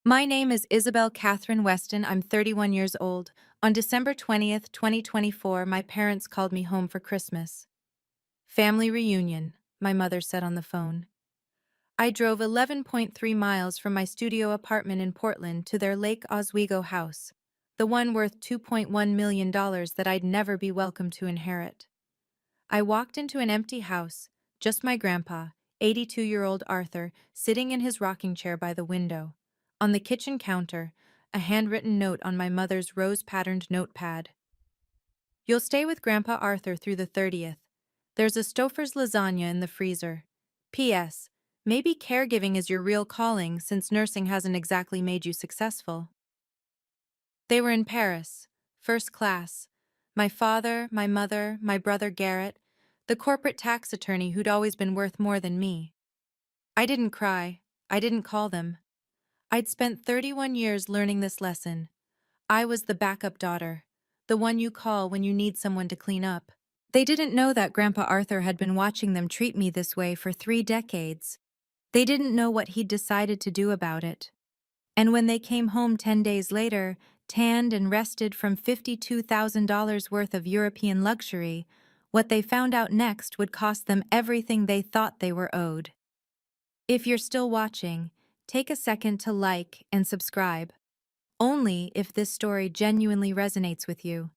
My name is Isabel Catherine Weston. I'm 31 years old. On December 20th, 2024, my parents called me home for Christmas. Family reunion, my mother said on the phone. I drove 11.3 miles from my studio apartment in Portland to their Lake Oswego house, the one worth $2.1 million that I'd never be welcome to inherit. I walked into an empty house, just my grandpa, 82-year-old Arthur, sitting in his rocking chair by the window. On the kitchen counter, a handwritten note on my mother's rose-patterned notepad. You'll stay with Grandpa Arthur through the 30th. There's a Stouffer's lasagna in the freezer. P.S. Maybe caregiving is your real calling since nursing hasn't exactly made you successful. They were in Paris, first class. My father, my mother, my brother Garrett, the corporate tax attorney who'd always been worth more than me. I didn't cry. I didn't call them. I'd spent 31 years learning this lesson. I was the backup daughter, the one you call when you need someone to clean up. They didn't know that Grandpa Arthur had been watching them treat me this way for 3 decades. They didn't know what he'd decided to do about it. And when they came home 10 days later, tanned and rested from $52,000 worth of European luxury, what they found out next would cost them everything they thought they were owed. If you're still watching, take a second to like and subscribe, only if this story genuinely resonates with you.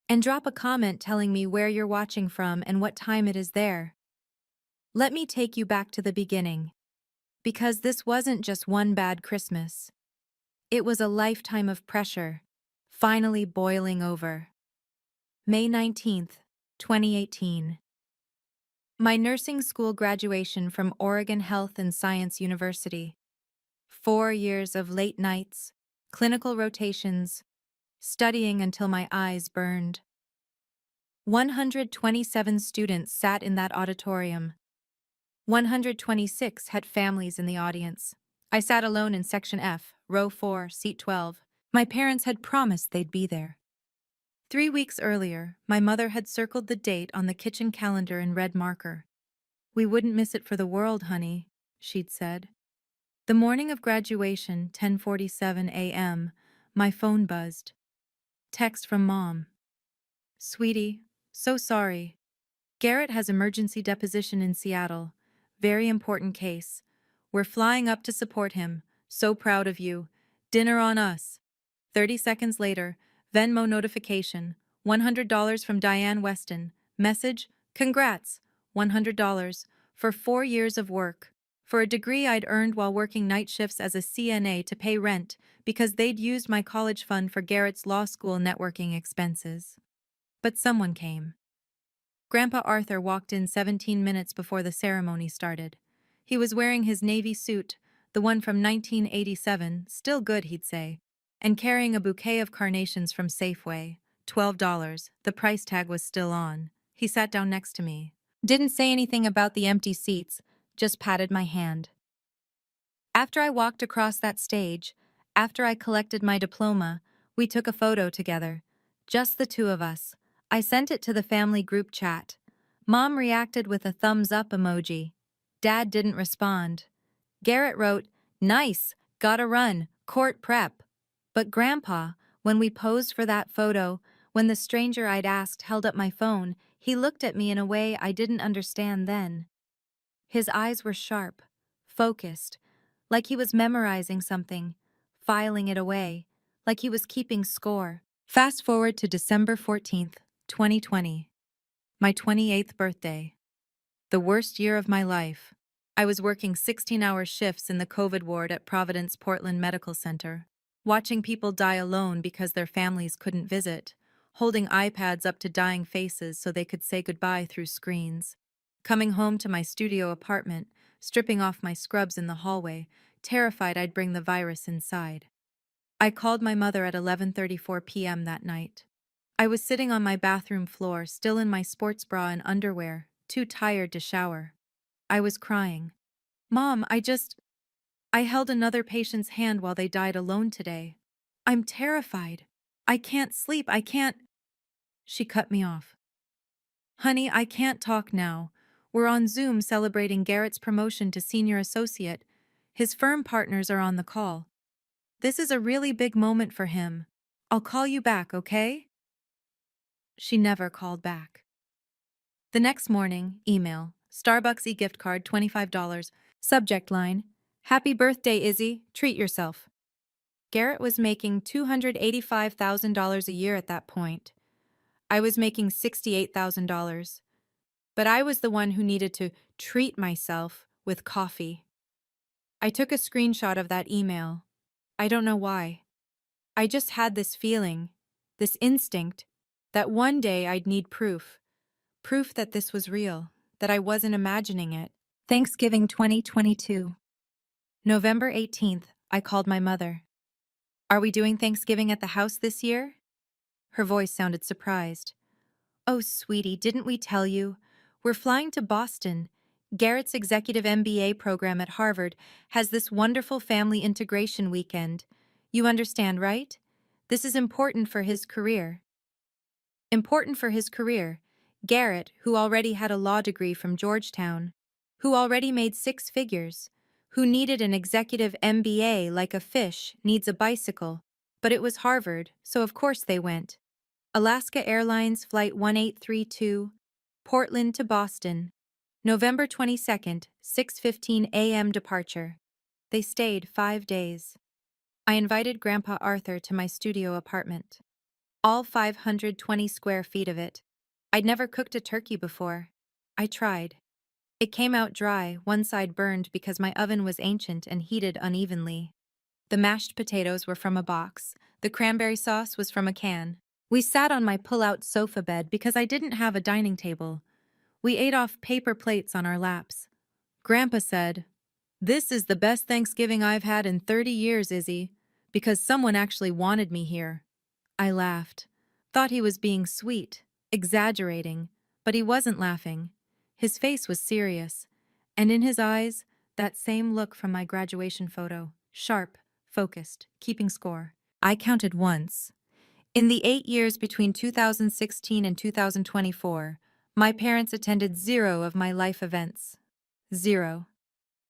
And drop a comment telling me where you're watching from and what time it is there. Let me take you back to the beginning, because this wasn't just one bad Christmas. It was a lifetime of pressure, finally boiling over. May 19th, 2018. My nursing school graduation from Oregon Health and Science University. 4 years of late nights, clinical rotations, studying until my eyes burned. 127 students sat in that auditorium. 126 had families in the audience. I sat alone in Section F, Row 4, Seat 12. My parents had promised they'd be there. 3 weeks earlier, my mother had circled the date on the kitchen calendar in red marker. "We wouldn't miss it for the world, honey," she'd said. The morning of graduation, 10:47 a.m., my phone buzzed. Text from Mom. "Sweetie, so sorry. Garrett has emergency deposition in Seattle. Very important case. We're flying up to support him. So proud of you. Dinner on us." 30 seconds later, Venmo notification, $100 from Diane Weston. Message, "Congrats, $100, for 4 years of work. For a degree I'd earned while working night shifts as a CNA to pay rent because they'd used my college fund for Garrett's law school networking expenses." But someone came. Grandpa Arthur walked in 17 minutes before the ceremony started. He was wearing his navy suit, the one from 1987, still good, he'd say, and carrying a bouquet of carnations from Safeway, $12. The price tag was still on. He sat down next to me. Didn't say anything about the empty seats, just patted my hand. After I walked across that stage, after I collected my diploma, we took a photo together. Just the two of us. I sent it to the family group chat. Mom reacted with a thumbs up emoji. Dad didn't respond. Garrett wrote, "Nice, gotta run, court prep." But Grandpa, when we posed for that photo, when the stranger I'd asked held up my phone, he looked at me in a way I didn't understand then. His eyes were sharp, focused, like he was memorizing something, filing it away, like he was keeping score. Fast forward to December 14th, 2020, my 28th birthday. The worst year of my life. I was working 16-hour shifts in the COVID ward at Providence Portland Medical Center, watching people die alone because their families couldn't visit, holding iPads up to dying faces so they could say goodbye through screens. Coming home to my studio apartment, stripping off my scrubs in the hallway, terrified I'd bring the virus inside. I called my mother at 11:34 p.m. that night. I was sitting on my bathroom floor, still in my sports bra and underwear, too tired to shower. I was crying. "Mom, I held another patient's hand while they died alone today. I'm terrified. I can't sleep, I can't—" She cut me off. "Honey, I can't talk now. We're on Zoom celebrating Garrett's promotion to senior associate. His firm partners are on the call. This is a really big moment for him. I'll call you back, okay? She never called back. The next morning, email, Starbucks e-gift card $25. Subject line, Happy birthday, Izzy, treat yourself. Garrett was making $285,000 a year at that point. I was making $68,000. But I was the one who needed to treat myself with coffee. I took a screenshot of that email. I don't know why. I just had this feeling, this instinct, that one day I'd need proof. Proof that this was real, that I wasn't imagining it. Thanksgiving 2022. November 18th, I called my mother. Are we doing Thanksgiving at the house this year? Her voice sounded surprised. Oh, sweetie, didn't we tell you? We're flying to Boston. Garrett's executive MBA program at Harvard has this wonderful family integration weekend. You understand, right? This is important for his career. Important for his career. Garrett, who already had a law degree from Georgetown, who already made six figures, who needed an executive MBA like a fish needs a bicycle. But it was Harvard, so of course they went. Alaska Airlines Flight 1832, Portland to Boston, November 22nd, 6:15 a.m. departure. They stayed 5 days. I invited Grandpa Arthur to my studio apartment. All 520 square feet of it. I'd never cooked a turkey before. I tried. It came out dry, one side burned because my oven was ancient and heated unevenly. The mashed potatoes were from a box. The cranberry sauce was from a can. We sat on my pull-out sofa bed because I didn't have a dining table. We ate off paper plates on our laps. Grandpa said, "This is the best Thanksgiving I've had in 30 years, Izzy, because someone actually wanted me here." I laughed. Thought he was being sweet, exaggerating, but he wasn't laughing. His face was serious, and in his eyes, that same look from my graduation photo, sharp, focused, keeping score. I counted once. In the 8 years between 2016 and 2024, my parents attended 0 of my life events. 0.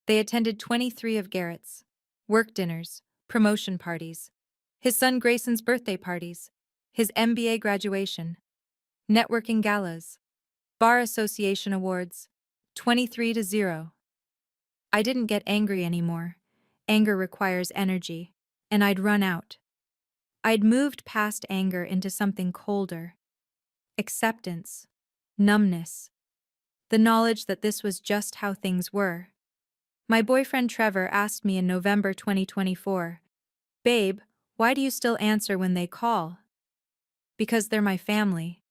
They attended 23 of Garrett's. Work dinners, promotion parties, his son Grayson's birthday parties, his MBA graduation, networking galas, bar association awards, 23 to 0. I didn't get angry anymore. Anger requires energy, and I'd run out. I'd moved past anger into something colder. Acceptance. Numbness. The knowledge that this was just how things were. My boyfriend Trevor asked me in November 2024, "Babe, why do you still answer when they call?" "Because they're my family."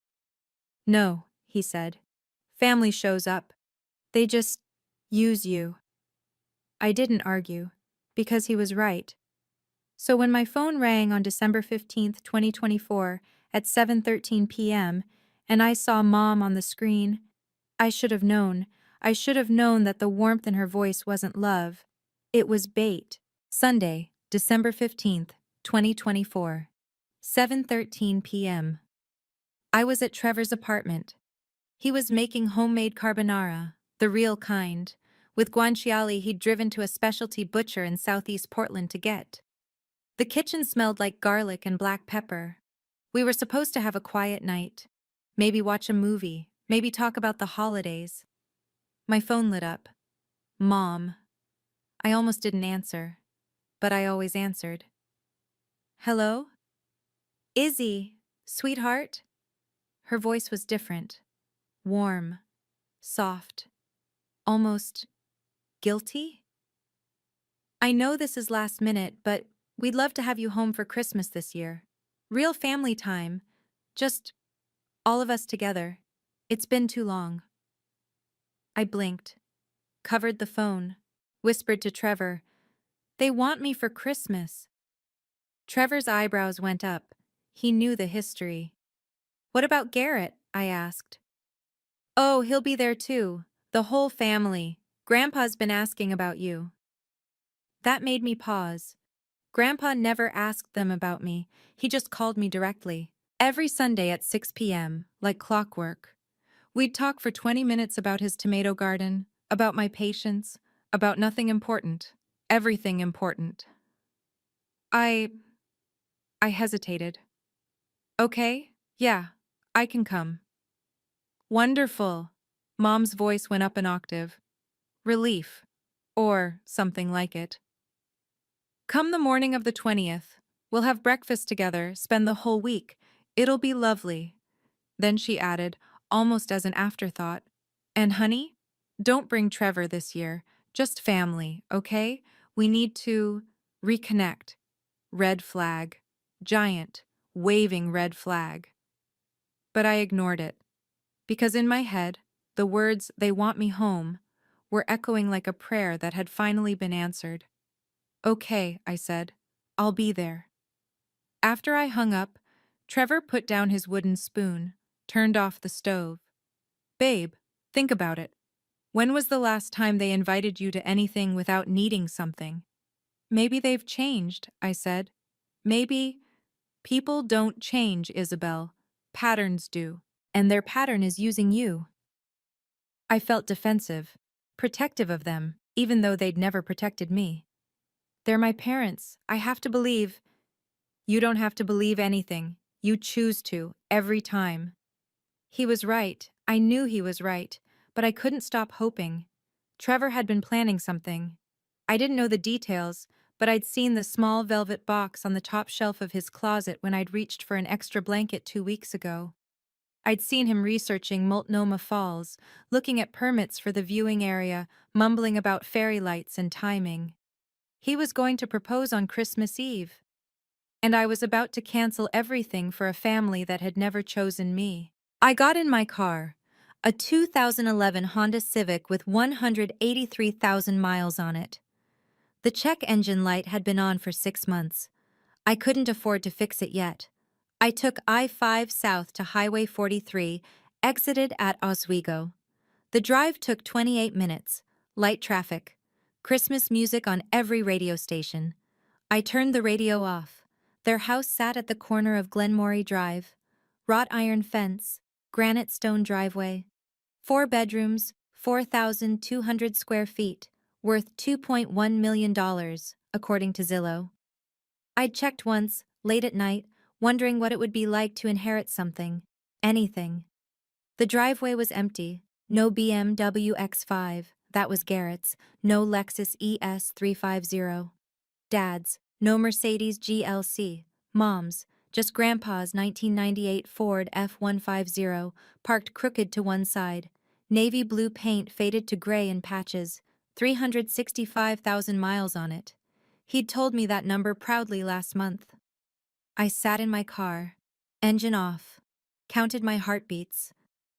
"No," he said. "Family shows up. They just use you." I didn't argue, because he was right. So when my phone rang on December 15th, 2024, at 7:13 p.m., and I saw Mom on the screen, I should have known. I should have known that the warmth in her voice wasn't love. It was bait. Sunday, December 15th, 2024, 7:13 p.m. I was at Trevor's apartment. He was making homemade carbonara, the real kind, with guanciale he'd driven to a specialty butcher in southeast Portland to get. The kitchen smelled like garlic and black pepper. We were supposed to have a quiet night. Maybe watch a movie, maybe talk about the holidays. My phone lit up. Mom. I almost didn't answer, but I always answered. "Hello? Izzy, sweetheart?" Her voice was different. Warm. Soft. Almost guilty? "I know this is last minute, but we'd love to have you home for Christmas this year. Real family time. Just all of us together. It's been too long." I blinked, covered the phone, whispered to Trevor, "They want me for Christmas." Trevor's eyebrows went up. He knew the history. "What about Garrett?" I asked. "Oh, he'll be there too. The whole family. Grandpa's been asking about you." That made me pause. Grandpa never asked them about me. He just called me directly. Every Sunday at 6 p.m., like clockwork. We'd talk for 20 minutes about his tomato garden, about my patients, about nothing important, everything important. I hesitated. Okay, yeah, I can come. Wonderful. Mom's voice went up an octave. Relief. Or something like it. Come the morning of the 20th. We'll have breakfast together, spend the whole week. It'll be lovely. Then she added, almost as an afterthought, and honey, don't bring Trevor this year. Just family, okay? We need to reconnect. Red flag. Giant, waving red flag. But I ignored it, because in my head, the words, they want me home, were echoing like a prayer that had finally been answered. Okay, I said. I'll be there. After I hung up, Trevor put down his wooden spoon, turned off the stove. Babe, think about it. When was the last time they invited you to anything without needing something? Maybe they've changed, I said. Maybe people don't change, Isabel. Patterns do. And their pattern is using you. I felt defensive, protective of them, even though they'd never protected me. They're my parents. I have to believe. You don't have to believe anything. You choose to, every time. He was right. I knew he was right, but I couldn't stop hoping. Trevor had been planning something. I didn't know the details, but I'd seen the small velvet box on the top shelf of his closet when I'd reached for an extra blanket 2 weeks ago. I'd seen him researching Multnomah Falls, looking at permits for the viewing area, mumbling about fairy lights and timing. He was going to propose on Christmas Eve. And I was about to cancel everything for a family that had never chosen me. I got in my car, a 2011 Honda Civic with 183,000 miles on it. The check engine light had been on for 6 months. I couldn't afford to fix it yet. I took I-5 south to Highway 43, exited at Oswego. The drive took 28 minutes, light traffic, Christmas music on every radio station. I turned the radio off. Their house sat at the corner of Glenmorey Drive. Wrought iron fence, granite stone driveway. 4 bedrooms, 4,200 square feet, worth $2.1 million, according to Zillow. I'd checked once, late at night, wondering what it would be like to inherit something, anything. The driveway was empty. No BMW X5, that was Garrett's, no Lexus ES350. Dad's, no Mercedes GLC, Mom's, just Grandpa's 1998 Ford F-150, parked crooked to one side. Navy blue paint faded to gray in patches, 365,000 miles on it. He'd told me that number proudly last month. I sat in my car, engine off, counted my heartbeats.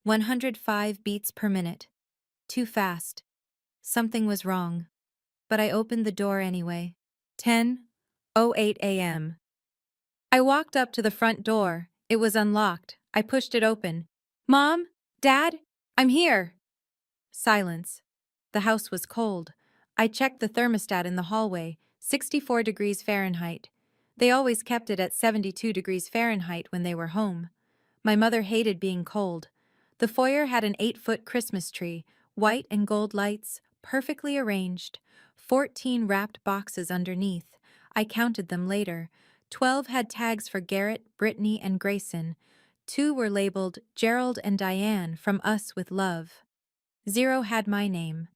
105 beats per minute. Too fast. Something was wrong. But I opened the door anyway. 10:08 a.m. I walked up to the front door. It was unlocked. I pushed it open. Mom? Dad? I'm here. Silence. The house was cold. I checked the thermostat in the hallway, 64 degrees Fahrenheit. They always kept it at 72 degrees Fahrenheit when they were home. My mother hated being cold. The foyer had an 8-foot Christmas tree, white and gold lights, perfectly arranged. 14 wrapped boxes underneath. I counted them later. 12 had tags for Garrett, Brittany, and Grayson. 2 were labeled Gerald and Diane from Us with Love. 0 had my name.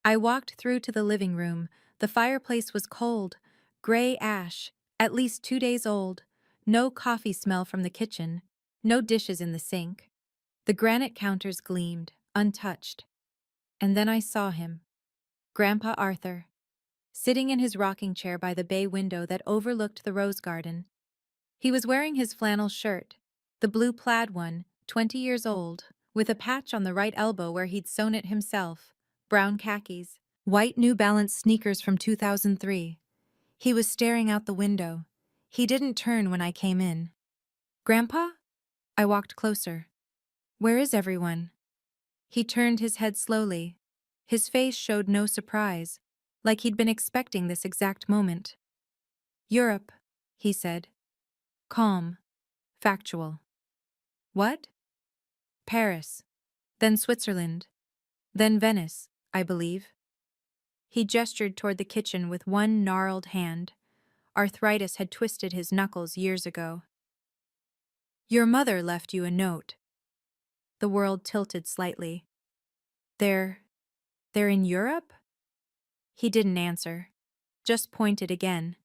I walked through to the living room. The fireplace was cold, gray ash, at least 2 days old. No coffee smell from the kitchen. No dishes in the sink. The granite counters gleamed, untouched. And then I saw him, Grandpa Arthur, sitting in his rocking chair by the bay window that overlooked the rose garden. He was wearing his flannel shirt, the blue plaid one, 20 years old, with a patch on the right elbow where he'd sewn it himself, brown khakis, white New Balance sneakers from 2003. He was staring out the window. He didn't turn when I came in. Grandpa? I walked closer. Where is everyone? He turned his head slowly. His face showed no surprise, like he'd been expecting this exact moment. Europe, he said. Calm. Factual. What? Paris. Then Switzerland. Then Venice, I believe. He gestured toward the kitchen with one gnarled hand. Arthritis had twisted his knuckles years ago. Your mother left you a note. The world tilted slightly. They're in Europe? He didn't answer, just pointed again.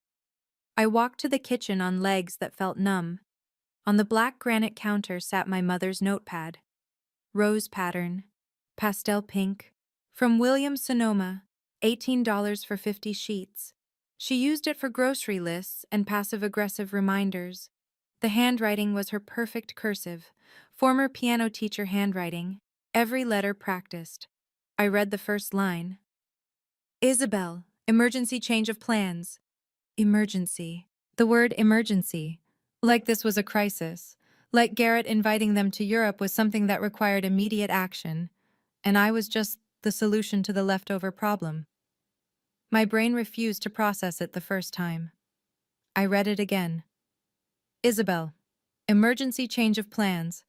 I walked to the kitchen on legs that felt numb. On the black granite counter sat my mother's notepad. Rose pattern, pastel pink, from William Sonoma, $18 for 50 sheets. She used it for grocery lists and passive-aggressive reminders. The handwriting was her perfect cursive, former piano teacher handwriting, every letter practiced. I read the first line. Isabel, emergency change of plans. Emergency. The word emergency. Like this was a crisis. Like Garrett inviting them to Europe was something that required immediate action. And I was just the solution to the leftover problem. My brain refused to process it the first time. I read it again. Isabel, emergency change of plans.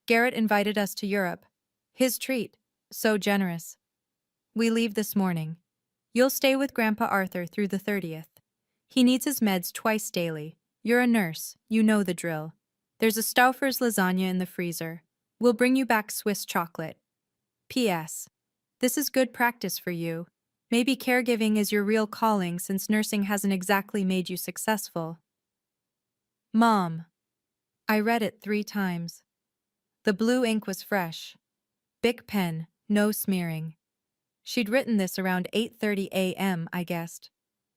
Garrett invited us to Europe. His treat. So generous. We leave this morning. You'll stay with Grandpa Arthur through the 30th. He needs his meds twice daily. You're a nurse. You know the drill. There's a Stauffer's lasagna in the freezer. We'll bring you back Swiss chocolate. P.S. This is good practice for you. Maybe caregiving is your real calling since nursing hasn't exactly made you successful. Mom. I read it 3 times. The blue ink was fresh. Bic pen, no smearing. She'd written this around 8:30 a.m., I guessed.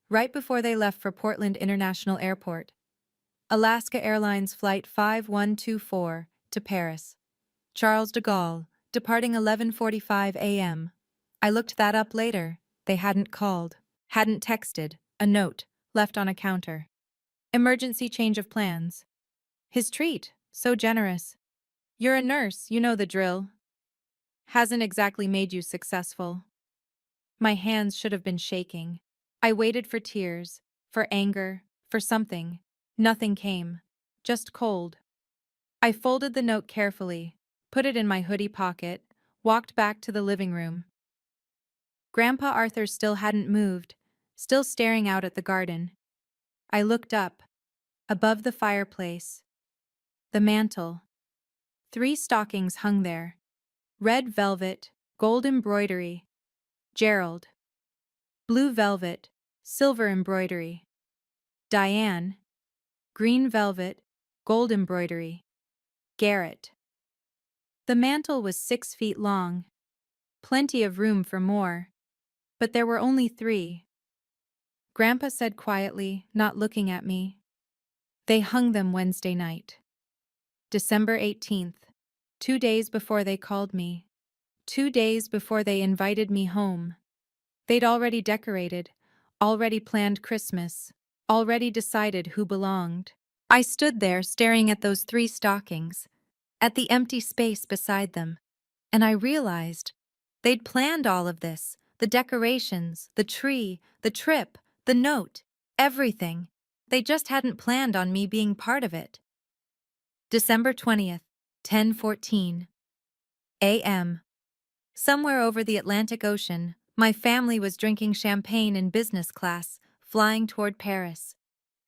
Right before they left for Portland International Airport. Alaska Airlines Flight 5124 to Paris. Charles de Gaulle, departing 11:45 a.m. I looked that up later. They hadn't called, hadn't texted, a note, left on a counter. Emergency change of plans. His treat, so generous. You're a nurse, you know the drill. Hasn't exactly made you successful. My hands should have been shaking. I waited for tears, for anger, for something. Nothing came. Just cold. I folded the note carefully, put it in my hoodie pocket, walked back to the living room. Grandpa Arthur still hadn't moved, still staring out at the garden. I looked up. Above the fireplace. The mantel. 3 stockings hung there. Red velvet, gold embroidery. Gerald. Blue velvet, silver embroidery. Diane. Green velvet, gold embroidery. Garrett. The mantel was 6 feet long. Plenty of room for more. But there were only 3. Grandpa said quietly, not looking at me. They hung them Wednesday night. December 18th. 2 days before they called me. 2 days before they invited me home. They'd already decorated, already planned Christmas, already decided who belonged. I stood there staring at those 3 stockings, at the empty space beside them, and I realized they'd planned all of this, the decorations, the tree, the trip, the note, everything. They just hadn't planned on me being part of it. December 20th, 10:14 a.m. Somewhere over the Atlantic Ocean, my family was drinking champagne in business class, flying toward Paris.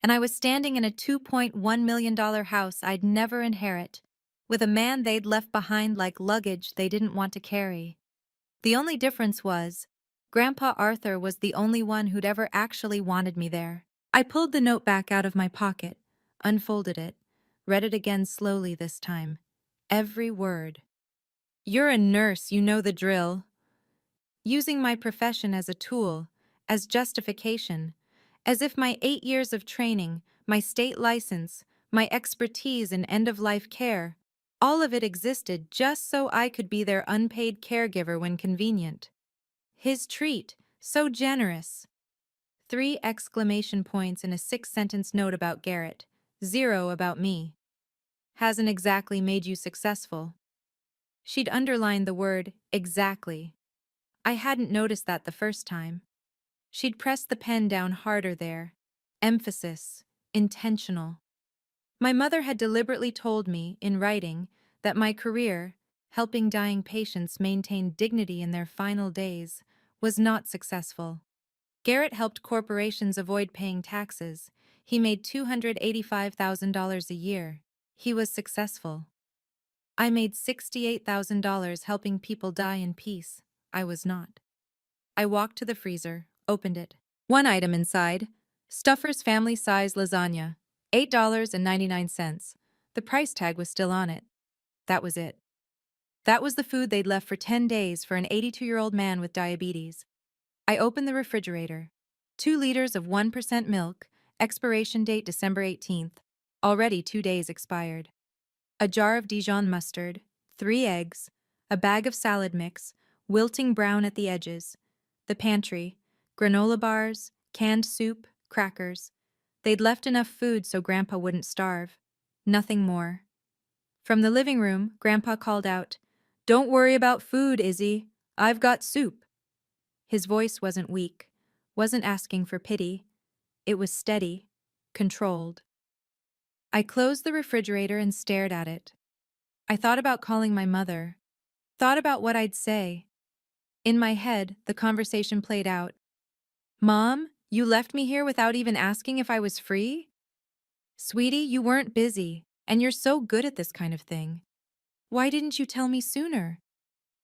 And I was standing in a $2.1 million house I'd never inherit, with a man they'd left behind like luggage they didn't want to carry. The only difference was, Grandpa Arthur was the only one who'd ever actually wanted me there. I pulled the note back out of my pocket, unfolded it, read it again slowly this time. Every word. You're a nurse, you know the drill. Using my profession as a tool, as justification, as if my 8 years of training, my state license, my expertise in end-of-life care, all of it existed just so I could be their unpaid caregiver when convenient. His treat, so generous. 3 exclamation points in a 6-sentence note about Garrett, 0 about me. Hasn't exactly made you successful. She'd underlined the word, exactly. I hadn't noticed that the first time. She'd pressed the pen down harder there. Emphasis, intentional. My mother had deliberately told me, in writing, that my career, helping dying patients maintain dignity in their final days, was not successful. Garrett helped corporations avoid paying taxes. He made $285,000 a year. He was successful. I made $68,000 helping people die in peace. I was not. I walked to the freezer, opened it. One item inside: Stuffer's family size lasagna, $8.99. The price tag was still on it. That was it. That was the food they'd left for 10 days for an 82-year-old man with diabetes. I opened the refrigerator. 2 liters of 1% milk, expiration date December 18th. Already 2 days expired. A jar of Dijon mustard, 3 eggs, a bag of salad mix, wilting brown at the edges. The pantry: granola bars, canned soup, crackers. They'd left enough food so Grandpa wouldn't starve. Nothing more. From the living room, Grandpa called out, "Don't worry about food, Izzy. I've got soup." His voice wasn't weak, wasn't asking for pity. It was steady, controlled. I closed the refrigerator and stared at it. I thought about calling my mother, thought about what I'd say. In my head, the conversation played out. "Mom, you left me here without even asking if I was free? Sweetie, you weren't busy, and you're so good at this kind of thing. Why didn't you tell me sooner?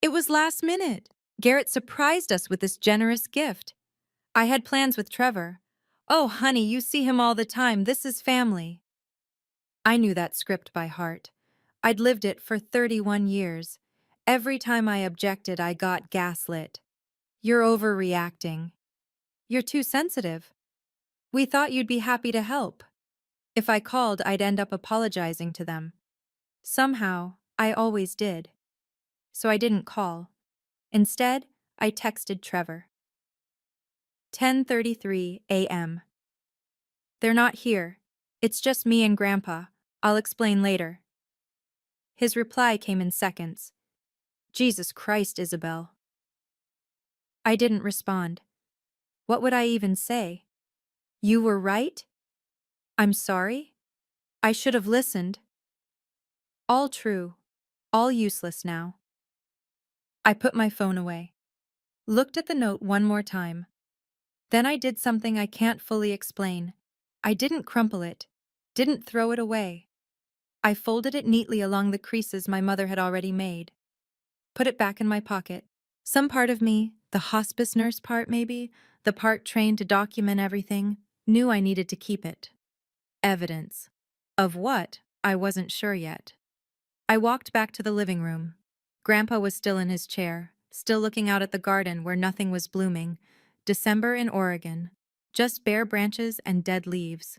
It was last minute. Garrett surprised us with this generous gift. I had plans with Trevor. Oh, honey, you see him all the time. This is family." I knew that script by heart. I'd lived it for 31 years. Every time I objected, I got gaslit. "You're overreacting. You're too sensitive. We thought you'd be happy to help." If I called, I'd end up apologizing to them. Somehow, I always did. So I didn't call. Instead, I texted Trevor. 10:33 a.m. "They're not here. It's just me and Grandpa. I'll explain later." His reply came in seconds. "Jesus Christ, Isabel." I didn't respond. What would I even say? "You were right? I'm sorry? I should have listened." All true. All useless now. I put my phone away. Looked at the note one more time. Then I did something I can't fully explain. I didn't crumple it. Didn't throw it away. I folded it neatly along the creases my mother had already made. Put it back in my pocket. Some part of me, the hospice nurse part maybe, the part trained to document everything, knew I needed to keep it. Evidence. Of what? I wasn't sure yet. I walked back to the living room. Grandpa was still in his chair, still looking out at the garden where nothing was blooming. December in Oregon. Just bare branches and dead leaves.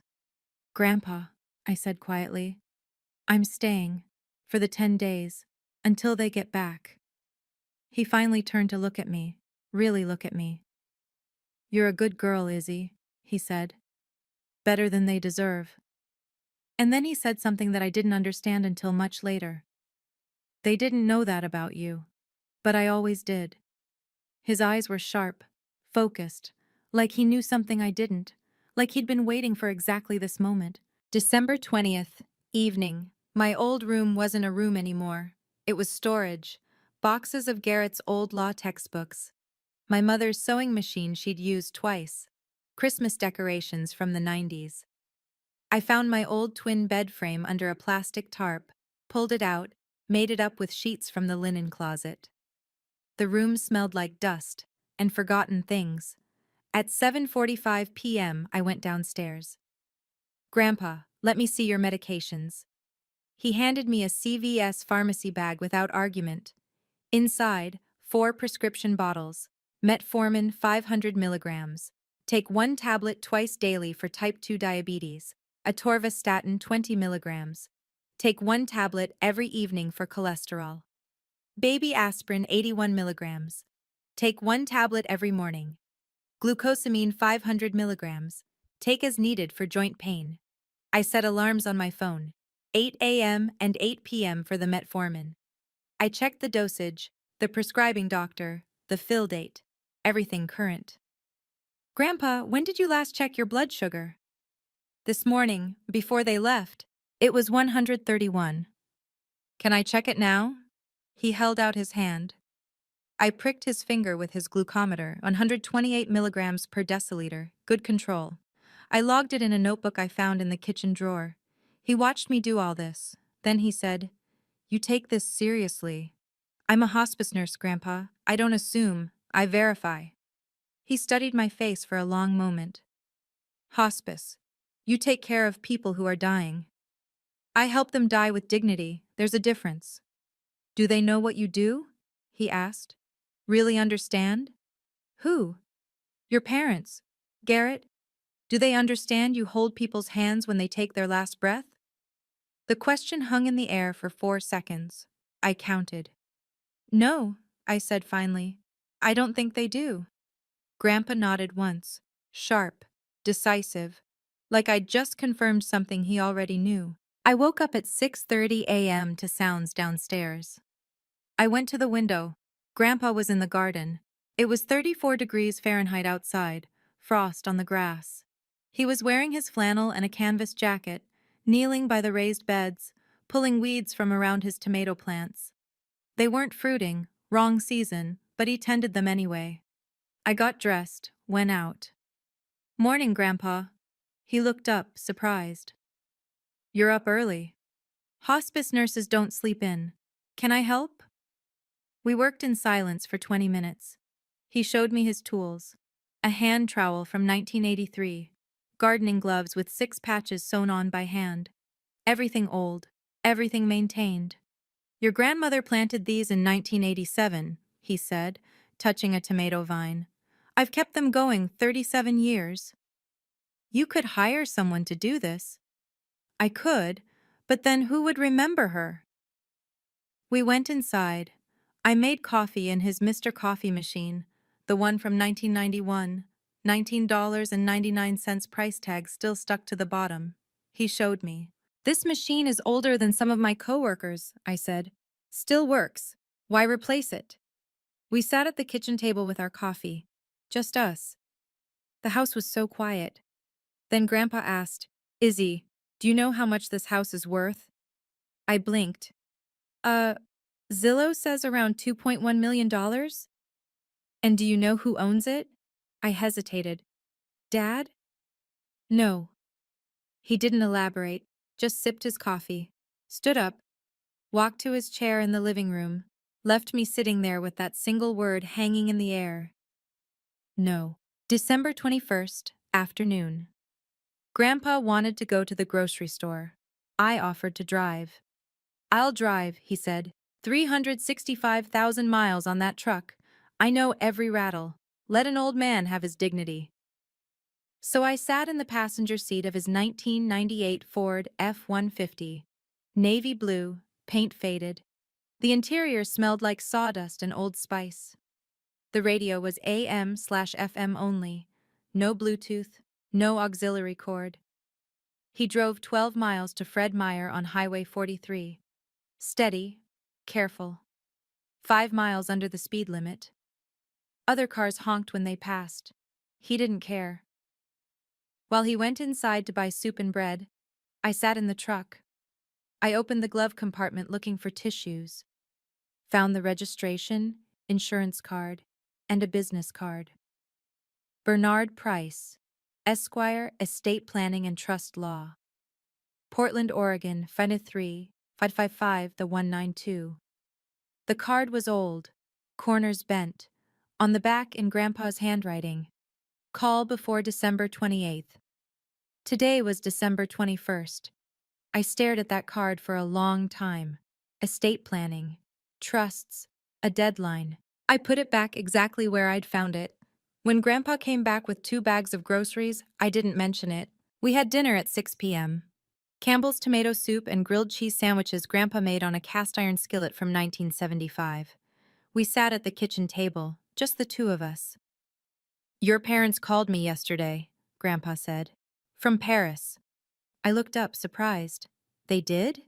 "Grandpa," I said quietly, "I'm staying. For the 10 days. Until they get back." He finally turned to look at me. Really look at me. "You're a good girl, Izzy," he said. "Better than they deserve." And then he said something that I didn't understand until much later. "They didn't know that about you. But I always did." His eyes were sharp, focused, like he knew something I didn't, like he'd been waiting for exactly this moment. December 20th, evening. My old room wasn't a room anymore. It was storage. Boxes of Garrett's old law textbooks. My mother's sewing machine she'd used twice. Christmas decorations from the 90s. I found my old twin bed frame under a plastic tarp, pulled it out, made it up with sheets from the linen closet. The room smelled like dust and forgotten things. At 7:45 p.m., I went downstairs. "Grandpa, let me see your medications." He handed me a CVS pharmacy bag without argument. Inside, 4 prescription bottles. Metformin 500 milligrams. Take 1 tablet twice daily for type 2 diabetes. Atorvastatin 20 milligrams. Take 1 tablet every evening for cholesterol. Baby aspirin 81 milligrams. Take 1 tablet every morning. Glucosamine 500 milligrams. Take as needed for joint pain. I set alarms on my phone. 8 a.m. and 8 p.m. for the metformin. I checked the dosage, the prescribing doctor, the fill date. Everything current. "Grandpa, when did you last check your blood sugar?" "This morning, before they left. It was 131. "Can I check it now?" He held out his hand. I pricked his finger with his glucometer, 128 milligrams per deciliter, good control. I logged it in a notebook I found in the kitchen drawer. He watched me do all this. Then he said, "You take this seriously." "I'm a hospice nurse, Grandpa. I don't assume, I verify." He studied my face for a long moment. "Hospice. You take care of people who are dying. I help them die with dignity. There's a difference." "Do they know what you do?" he asked. "Really understand?" "Who?" "Your parents. Garrett. Do they understand you hold people's hands when they take their last breath?" The question hung in the air for 4 seconds. I counted. "No," I said finally. "I don't think they do." Grandpa nodded once, sharp, decisive, like I'd just confirmed something he already knew. I woke up at 6:30 a.m. to sounds downstairs. I went to the window. Grandpa was in the garden. It was 34 degrees Fahrenheit outside, frost on the grass. He was wearing his flannel and a canvas jacket, kneeling by the raised beds, pulling weeds from around his tomato plants. They weren't fruiting, wrong season, but he tended them anyway. I got dressed, went out. "Morning, Grandpa." He looked up, surprised. "You're up early." "Hospice nurses don't sleep in. Can I help?" We worked in silence for 20 minutes. He showed me his tools. A hand trowel from 1983, gardening gloves with 6 patches sewn on by hand. Everything old, everything maintained. "Your grandmother planted these in 1987, he said, touching a tomato vine. "I've kept them going 37 years. "You could hire someone to do this." "I could, but then who would remember her?" We went inside. I made coffee in his Mr. Coffee machine, the one from 1991, $19.99 price tag still stuck to the bottom. He showed me. "This machine is older than some of my coworkers," I said. "Still works. Why replace it?" We sat at the kitchen table with our coffee. Just us. The house was so quiet. Then Grandpa asked, "Izzy, do you know how much this house is worth?" I blinked. Uh, Zillow says around $2.1 million? "And do you know who owns it?" I hesitated. "Dad?" "No." He didn't elaborate, just sipped his coffee, stood up, walked to his chair in the living room, left me sitting there with that single word hanging in the air. No. December 21st, afternoon. Grandpa wanted to go to the grocery store. I offered to drive. "I'll drive," he said. 365,000 miles on that truck. I know every rattle. Let an old man have his dignity." So I sat in the passenger seat of his 1998 Ford F-150. Navy blue, paint faded. The interior smelled like sawdust and Old Spice. The radio was AM/FM only. No Bluetooth, no auxiliary cord. He drove 12 miles to Fred Meyer on Highway 43. Steady, careful. 5 miles under the speed limit. Other cars honked when they passed. He didn't care. While he went inside to buy soup and bread, I sat in the truck. I opened the glove compartment looking for tissues. Found the registration, insurance card, and a business card. Bernard Price, Esquire, Estate Planning and Trust Law. Portland, Oregon, 553-555-192. The card was old, corners bent, on the back in Grandpa's handwriting. Call before December 28th. Today was December 21st. I stared at that card for a long time. Estate planning, trusts, a deadline. I put it back exactly where I'd found it. When Grandpa came back with 2 bags of groceries, I didn't mention it. We had dinner at 6 p.m. Campbell's tomato soup and grilled cheese sandwiches Grandpa made on a cast-iron skillet from 1975. We sat at the kitchen table, just the 2 of us. "Your parents called me yesterday," Grandpa said. "From Paris." I looked up, surprised. "They did?"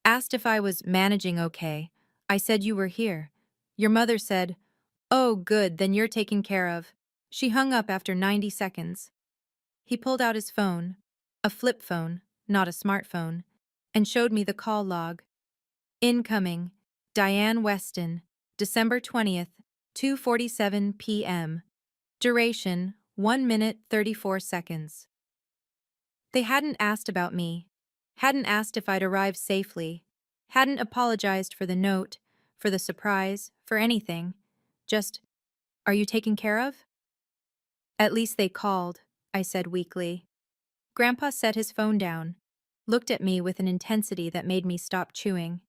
"Asked if I was managing okay. I said you were here. Your mother said, 'Oh, good, then you're taken care of.' She hung up after 90 seconds. He pulled out his phone, a flip phone, not a smartphone, and showed me the call log. "Incoming, Diane Weston, December 20th, 2:47 p.m. Duration, 1 minute 34 seconds. They hadn't asked about me, hadn't asked if I'd arrived safely, hadn't apologized for the note, for the surprise, for anything. Just, "Are you taken care of?" "At least they called," I said weakly. Grandpa set his phone down, looked at me with an intensity that made me stop chewing.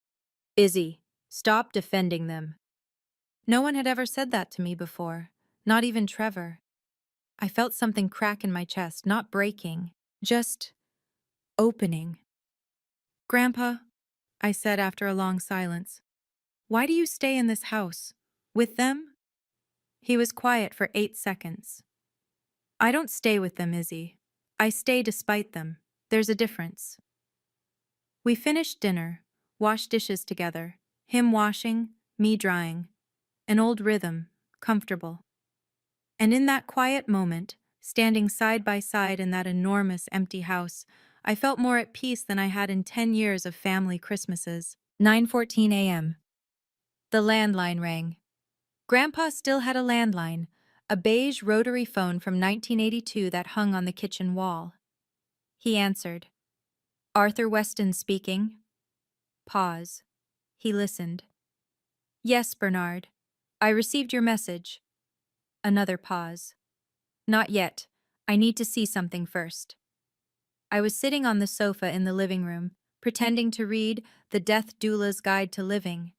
"Izzy, stop defending them." No one had ever said that to me before, not even Trevor. I felt something crack in my chest, not breaking, just opening. "Grandpa," I said after a long silence, "why do you stay in this house? With them?" He was quiet for 8 seconds. "I don't stay with them, Izzy. I stay despite them. There's a difference." We finished dinner, washed dishes together, him washing, me drying. An old rhythm, comfortable. And in that quiet moment, standing side by side in that enormous empty house, I felt more at peace than I had in 10 years of family Christmases. 9:14 a.m. The landline rang. Grandpa still had a landline, a beige rotary phone from 1982 that hung on the kitchen wall. He answered. "Arthur Weston speaking." Pause. He listened. "Yes, Bernard. I received your message." Another pause. "Not yet. I need to see something first." I was sitting on the sofa in the living room, pretending to read The Death Doula's Guide to Living.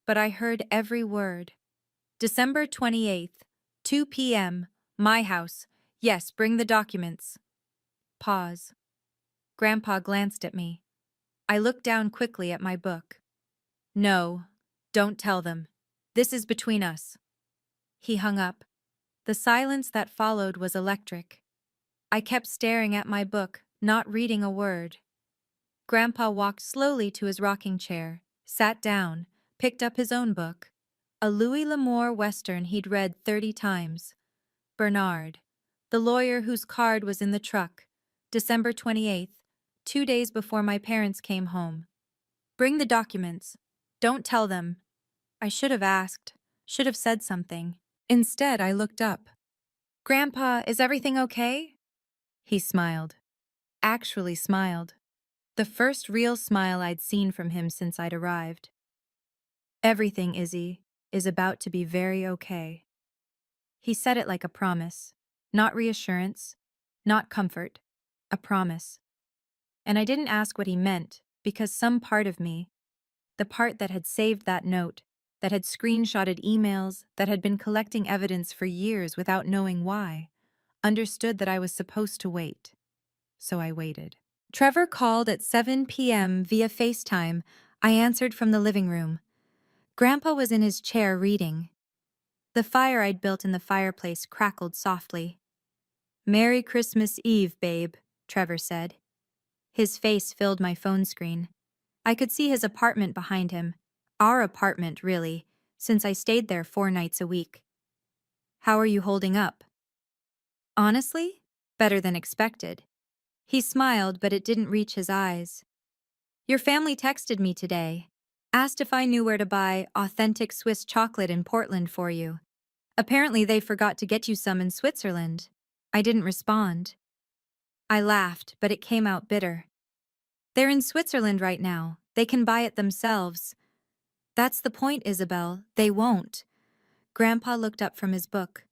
But I heard every word. "December 28th, 2 p.m., my house. Yes, bring the documents." Pause. Grandpa glanced at me. I looked down quickly at my book. "No, don't tell them. This is between us." He hung up. The silence that followed was electric. I kept staring at my book, not reading a word. Grandpa walked slowly to his rocking chair, sat down, picked up his own book. A Louis L'Amour Western he'd read 30 times. Bernard, the lawyer whose card was in the truck. December 28th, 2 days before my parents came home. "Bring the documents. Don't tell them." I should have asked, should have said something. Instead, I looked up. "Grandpa, is everything okay?" He smiled. Actually smiled. The first real smile I'd seen from him since I'd arrived. "Everything, Izzy, is about to be very okay." He said it like a promise. Not reassurance, not comfort, a promise. And I didn't ask what he meant, because some part of me, the part that had saved that note, that had screenshotted emails, that had been collecting evidence for years without knowing why, understood that I was supposed to wait. So I waited. Trevor called at 7 p.m. via FaceTime. I answered from the living room. Grandpa was in his chair reading. The fire I'd built in the fireplace crackled softly. "Merry Christmas Eve, babe," Trevor said. His face filled my phone screen. I could see his apartment behind him. Our apartment, really, since I stayed there 4 nights a week. "How are you holding up?" "Honestly, better than expected." He smiled, but it didn't reach his eyes. "Your family texted me today. Asked if I knew where to buy authentic Swiss chocolate in Portland for you. Apparently they forgot to get you some in Switzerland." I didn't respond. I laughed, but it came out bitter. "They're in Switzerland right now. They can buy it themselves." "That's the point, Isabel. They won't." Grandpa looked up from his book.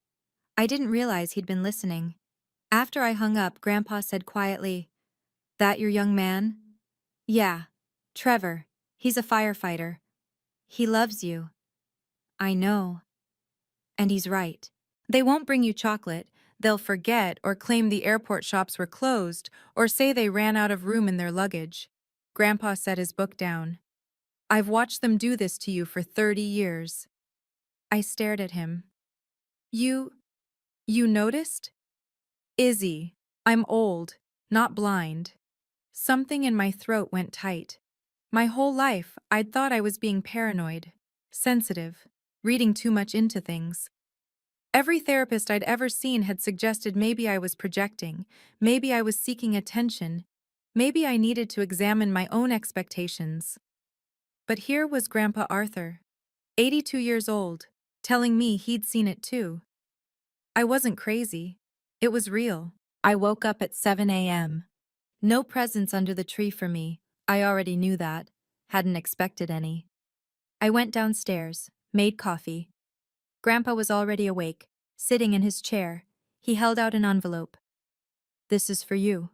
I didn't realize he'd been listening. After I hung up, Grandpa said quietly, "That your young man?" "Yeah. Trevor. He's a firefighter. He loves you." "I know." And he's right. They won't bring you chocolate. They'll forget or claim the airport shops were closed or say they ran out of room in their luggage. Grandpa set his book down. "I've watched them do this to you for 30 years. I stared at him. You noticed?" "Izzy, I'm old, not blind." Something in my throat went tight. My whole life, I'd thought I was being paranoid, sensitive, reading too much into things. Every therapist I'd ever seen had suggested maybe I was projecting, maybe I was seeking attention, maybe I needed to examine my own expectations. But here was Grandpa Arthur, 82 years old, telling me he'd seen it too. I wasn't crazy. It was real. I woke up at 7 a.m. No presents under the tree for me. I already knew that. Hadn't expected any. I went downstairs, made coffee. Grandpa was already awake, sitting in his chair. He held out an envelope. This is for you.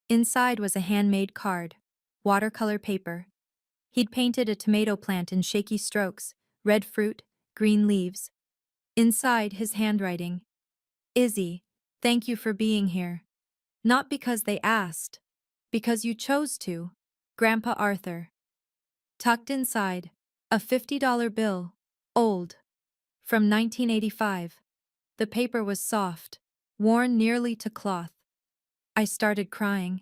Inside was a handmade card, watercolor paper. He'd painted a tomato plant in shaky strokes, red fruit, green leaves. Inside, his handwriting. Izzy, thank you for being here. Not because they asked, because you chose to. Grandpa Arthur. Tucked inside, a $50 bill, old, from 1985. The paper was soft, worn nearly to cloth. I started crying.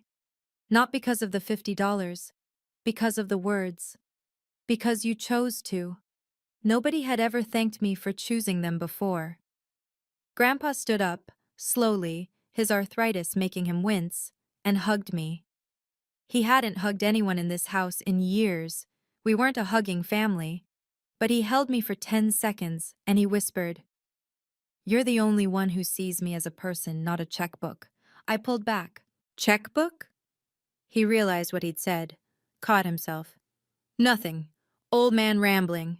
Not because of the $50, because of the words. Because you chose to. Nobody had ever thanked me for choosing them before. Grandpa stood up, slowly, his arthritis making him wince, and hugged me. He hadn't hugged anyone in this house in years. We weren't a hugging family. But he held me for 10 seconds, and he whispered, "You're the only one who sees me as a person, not a checkbook." I pulled back. Checkbook? He realized what he'd said, caught himself. Nothing. Old man rambling.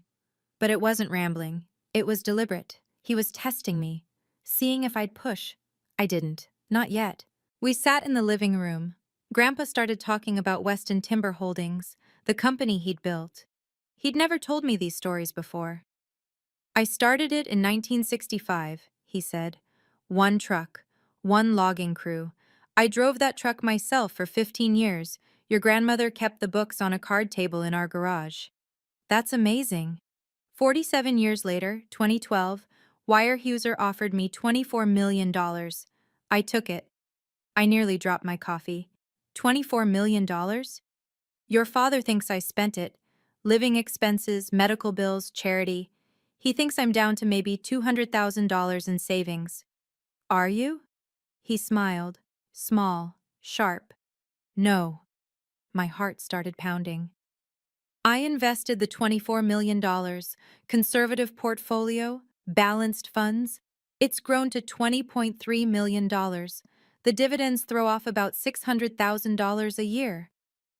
But it wasn't rambling. It was deliberate. He was testing me, seeing if I'd push. I didn't. Not yet. We sat in the living room. Grandpa started talking about Weston Timber Holdings, the company he'd built. He'd never told me these stories before. I started it in 1965, he said. One truck, one logging crew. I drove that truck myself for 15 years. Your grandmother kept the books on a card table in our garage. That's amazing. 47 years later, 2012, Weyerhaeuser offered me $24 million. I took it. I nearly dropped my coffee. $24 million? Your father thinks I spent it. Living expenses, medical bills, charity. He thinks I'm down to maybe $200,000 in savings. Are you? He smiled. Small, sharp. No. My heart started pounding. I invested the $24 million, conservative portfolio, balanced funds. It's grown to $20.3 million. The dividends throw off about $600,000 a year.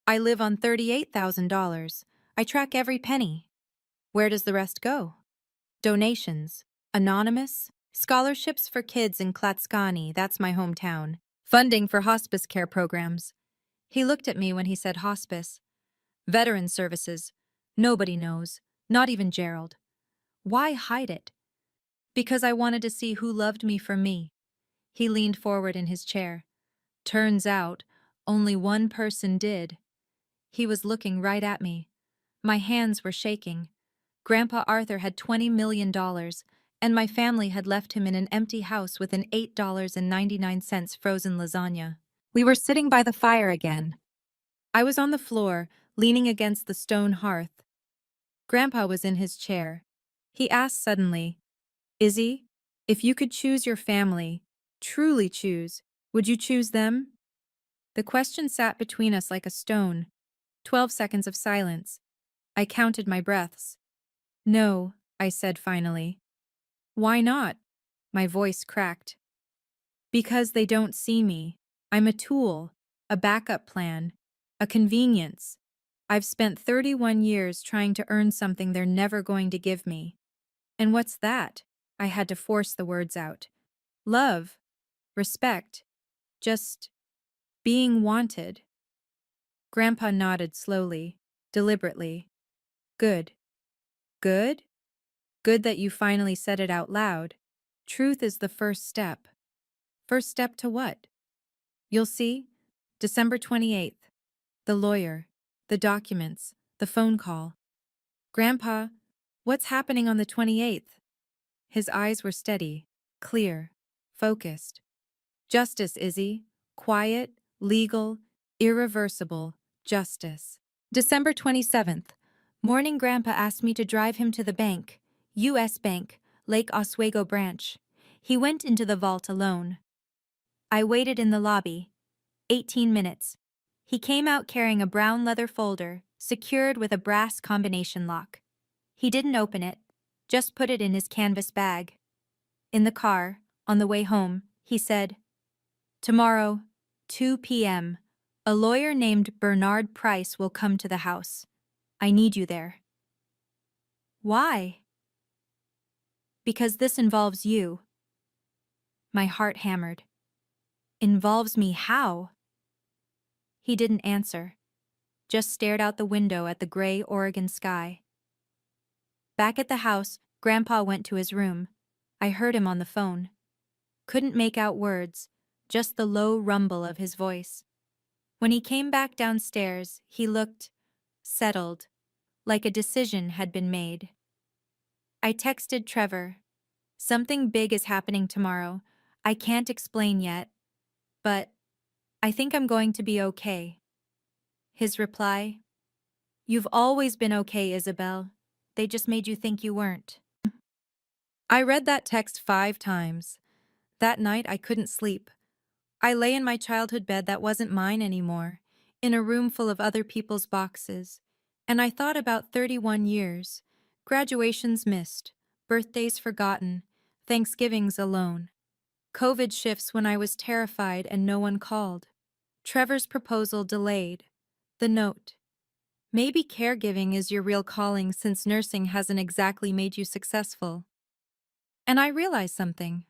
I live on $38,000. I track every penny. Where does the rest go? Donations. Anonymous. Scholarships for kids in Klatskani, that's my hometown. Funding for hospice care programs. He looked at me when he said hospice. Veteran services. Nobody knows. Not even Gerald. Why hide it? Because I wanted to see who loved me for me. He leaned forward in his chair. Turns out, only one person did. He was looking right at me. My hands were shaking. Grandpa Arthur had $20 million, and my family had left him in an empty house with an $8.99 frozen lasagna. We were sitting by the fire again. I was on the floor, leaning against the stone hearth. Grandpa was in his chair. He asked suddenly, "Izzy, if you could choose your family, truly choose, would you choose them?" The question sat between us like a stone. 12 seconds of silence. I counted my breaths. "No," I said finally. "Why not?" My voice cracked. "Because they don't see me. I'm a tool, a backup plan, a convenience. I've spent 31 years trying to earn something they're never going to give me. And what's that?" I had to force the words out. "Love, respect, just being wanted." Grandpa nodded slowly, deliberately. "Good. Good? Good that you finally said it out loud. Truth is the first step." "First step to what?" "You'll see. December 28th. The lawyer, the documents, the phone call." "Grandpa, what's happening on the 28th?" His eyes were steady, clear, focused. "Justice, Izzy. Quiet, legal, irreversible justice." December 27th. Morning. Grandpa asked me to drive him to the bank, U.S. Bank, Lake Oswego branch. He went into the vault alone. I waited in the lobby. 18 minutes. He came out carrying a brown leather folder, secured with a brass combination lock. He didn't open it, just put it in his canvas bag. In the car, on the way home, he said, "Tomorrow, 2 p.m., A lawyer named Bernard Price will come to the house. I need you there. Why? Because this involves you. My heart hammered. Involves me how? He didn't answer, just stared out the window at the gray Oregon sky. Back at the house, Grandpa went to his room. I heard him on the phone. Couldn't make out words, just the low rumble of his voice. When he came back downstairs, he looked settled, like a decision had been made. I texted Trevor. Something big is happening tomorrow. I can't explain yet, but I think I'm going to be okay. His reply, "You've always been okay, Isabel. They just made you think you weren't." I read that text 5 times. That night I couldn't sleep. I lay in my childhood bed that wasn't mine anymore, in a room full of other people's boxes, and I thought about 31 years, graduations missed, birthdays forgotten, Thanksgivings alone, COVID shifts when I was terrified and no one called, Trevor's proposal delayed, the note. Maybe caregiving is your real calling since nursing hasn't exactly made you successful. And I realized something.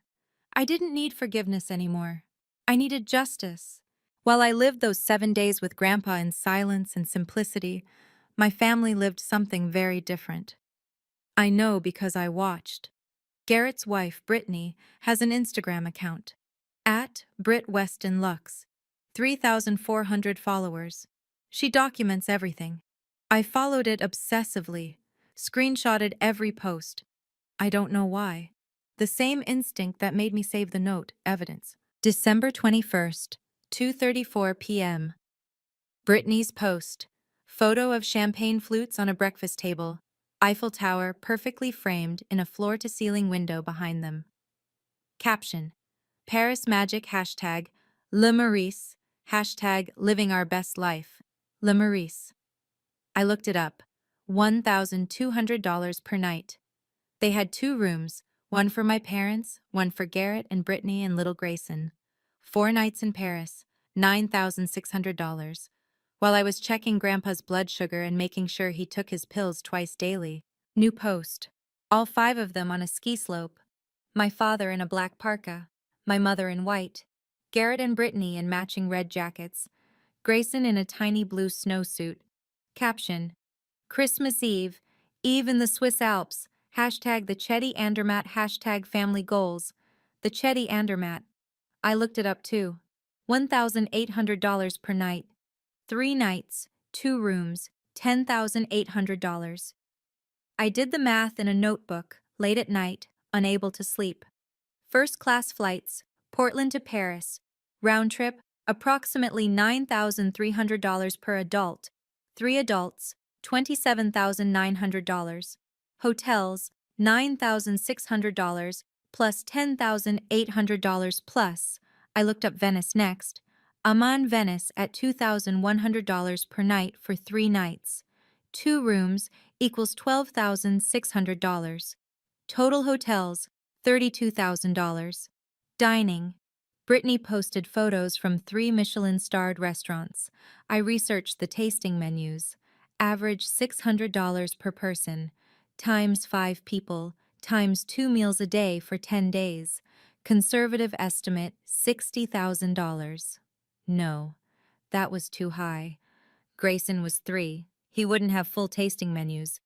I didn't need forgiveness anymore. I needed justice. While I lived those 7 days with Grandpa in silence and simplicity, my family lived something very different. I know because I watched. Garrett's wife, Brittany, has an Instagram account. @BritWestonLux. 3,400 followers. She documents everything. I followed it obsessively, screenshotted every post. I don't know why. The same instinct that made me save the note, evidence. December 21st, 2:34 p.m. Brittany's post. Photo of champagne flutes on a breakfast table. Eiffel Tower perfectly framed in a floor-to-ceiling window behind them. Caption. Paris Magic hashtag Le Maurice hashtag Living Our Best Life. Le Maurice. I looked it up. $1,200 per night. They had 2 rooms, one for my parents, one for Garrett and Brittany and little Grayson. 4 nights in Paris, $9,600. While I was checking Grandpa's blood sugar and making sure he took his pills twice daily. New post. All 5 of them on a ski slope. My father in a black parka, my mother in white, Garrett and Brittany in matching red jackets, Grayson in a tiny blue snowsuit. Caption. Christmas Eve, Eve in the Swiss Alps, hashtag the Chetty Andermatt hashtag family goals. The Chetty Andermatt. I looked it up too. $1,800 per night. 3 nights, 2 rooms, $10,800. I did the math in a notebook, late at night, unable to sleep. First-class flights, Portland to Paris. Round trip, approximately $9,300 per adult. 3 adults, $27,900. Hotels, $9,600 plus $10,800 plus. I looked up Venice next. Amman, Venice at $2,100 per night for 3 nights. 2 rooms equals $12,600. Total hotels, $32,000. Dining. Brittany posted photos from 3 Michelin-starred restaurants. I researched the tasting menus. Average $600 per person, times 5 people, times 2 meals a day for 10 days. Conservative estimate, $60,000. No, that was too high. Grayson was 3. He wouldn't have full tasting menus.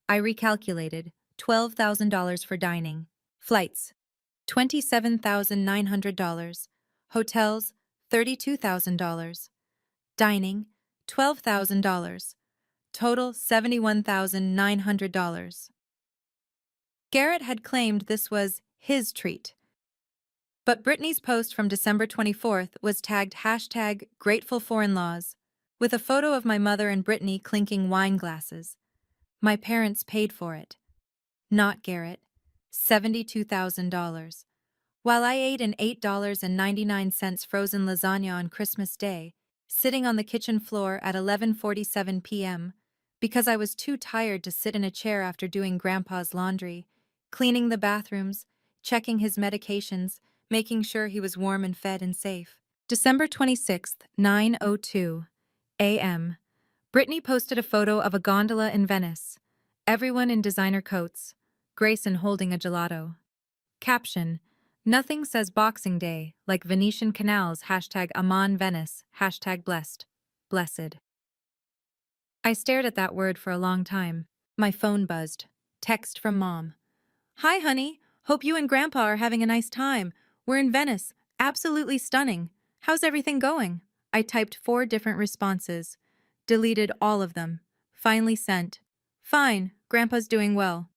I recalculated, $12,000 for dining. Flights, $27,900. Hotels, $32,000. Dining, $12,000. Total $71,900. Garrett had claimed this was his treat. But Brittany's post from December 24th was tagged hashtag Grateful for In-Laws, with a photo of my mother and Brittany clinking wine glasses. My parents paid for it. Not Garrett. $72,000. While I ate an $8.99 frozen lasagna on Christmas Day, sitting on the kitchen floor at 11:47 p.m., because I was too tired to sit in a chair after doing Grandpa's laundry, cleaning the bathrooms, checking his medications, making sure he was warm and fed and safe. December 26th, 9:02 a.m. Brittany posted a photo of a gondola in Venice. Everyone in designer coats. Grayson holding a gelato. Caption: Nothing says Boxing Day like Venetian canals #Amman Venice #blessed. Blessed. I stared at that word for a long time. My phone buzzed. Text from Mom. Hi, honey. Hope you and Grandpa are having a nice time. We're in Venice. Absolutely stunning. How's everything going? I typed 4 different responses. Deleted all of them. Finally sent. Fine. Grandpa's doing well.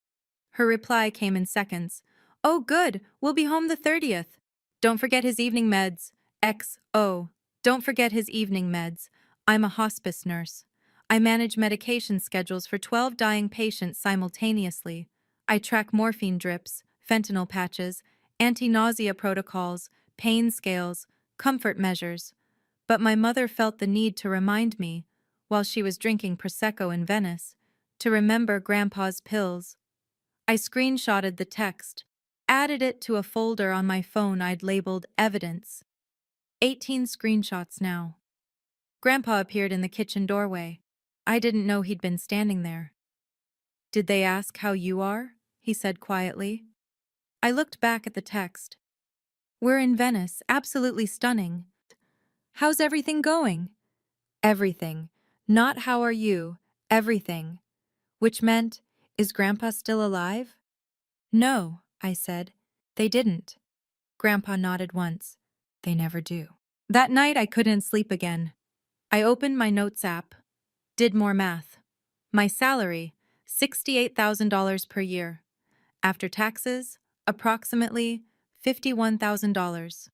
Her reply came in seconds. Oh, good. We'll be home the 30th. Don't forget his evening meds. XO. Don't forget his evening meds. I'm a hospice nurse. I manage medication schedules for 12 dying patients simultaneously. I track morphine drips, fentanyl patches, anti-nausea protocols, pain scales, comfort measures. But my mother felt the need to remind me, while she was drinking Prosecco in Venice, to remember Grandpa's pills. I screenshotted the text, added it to a folder on my phone I'd labeled Evidence. 18 screenshots now. Grandpa appeared in the kitchen doorway. I didn't know he'd been standing there. Did they ask how you are? He said quietly. I looked back at the text. We're in Venice, absolutely stunning. How's everything going? Everything. Not how are you, everything. Which meant, is Grandpa still alive? No, I said. They didn't. Grandpa nodded once. They never do. That night I couldn't sleep again. I opened my notes app. Did more math. My salary, $68,000 per year. After taxes, approximately $51,000.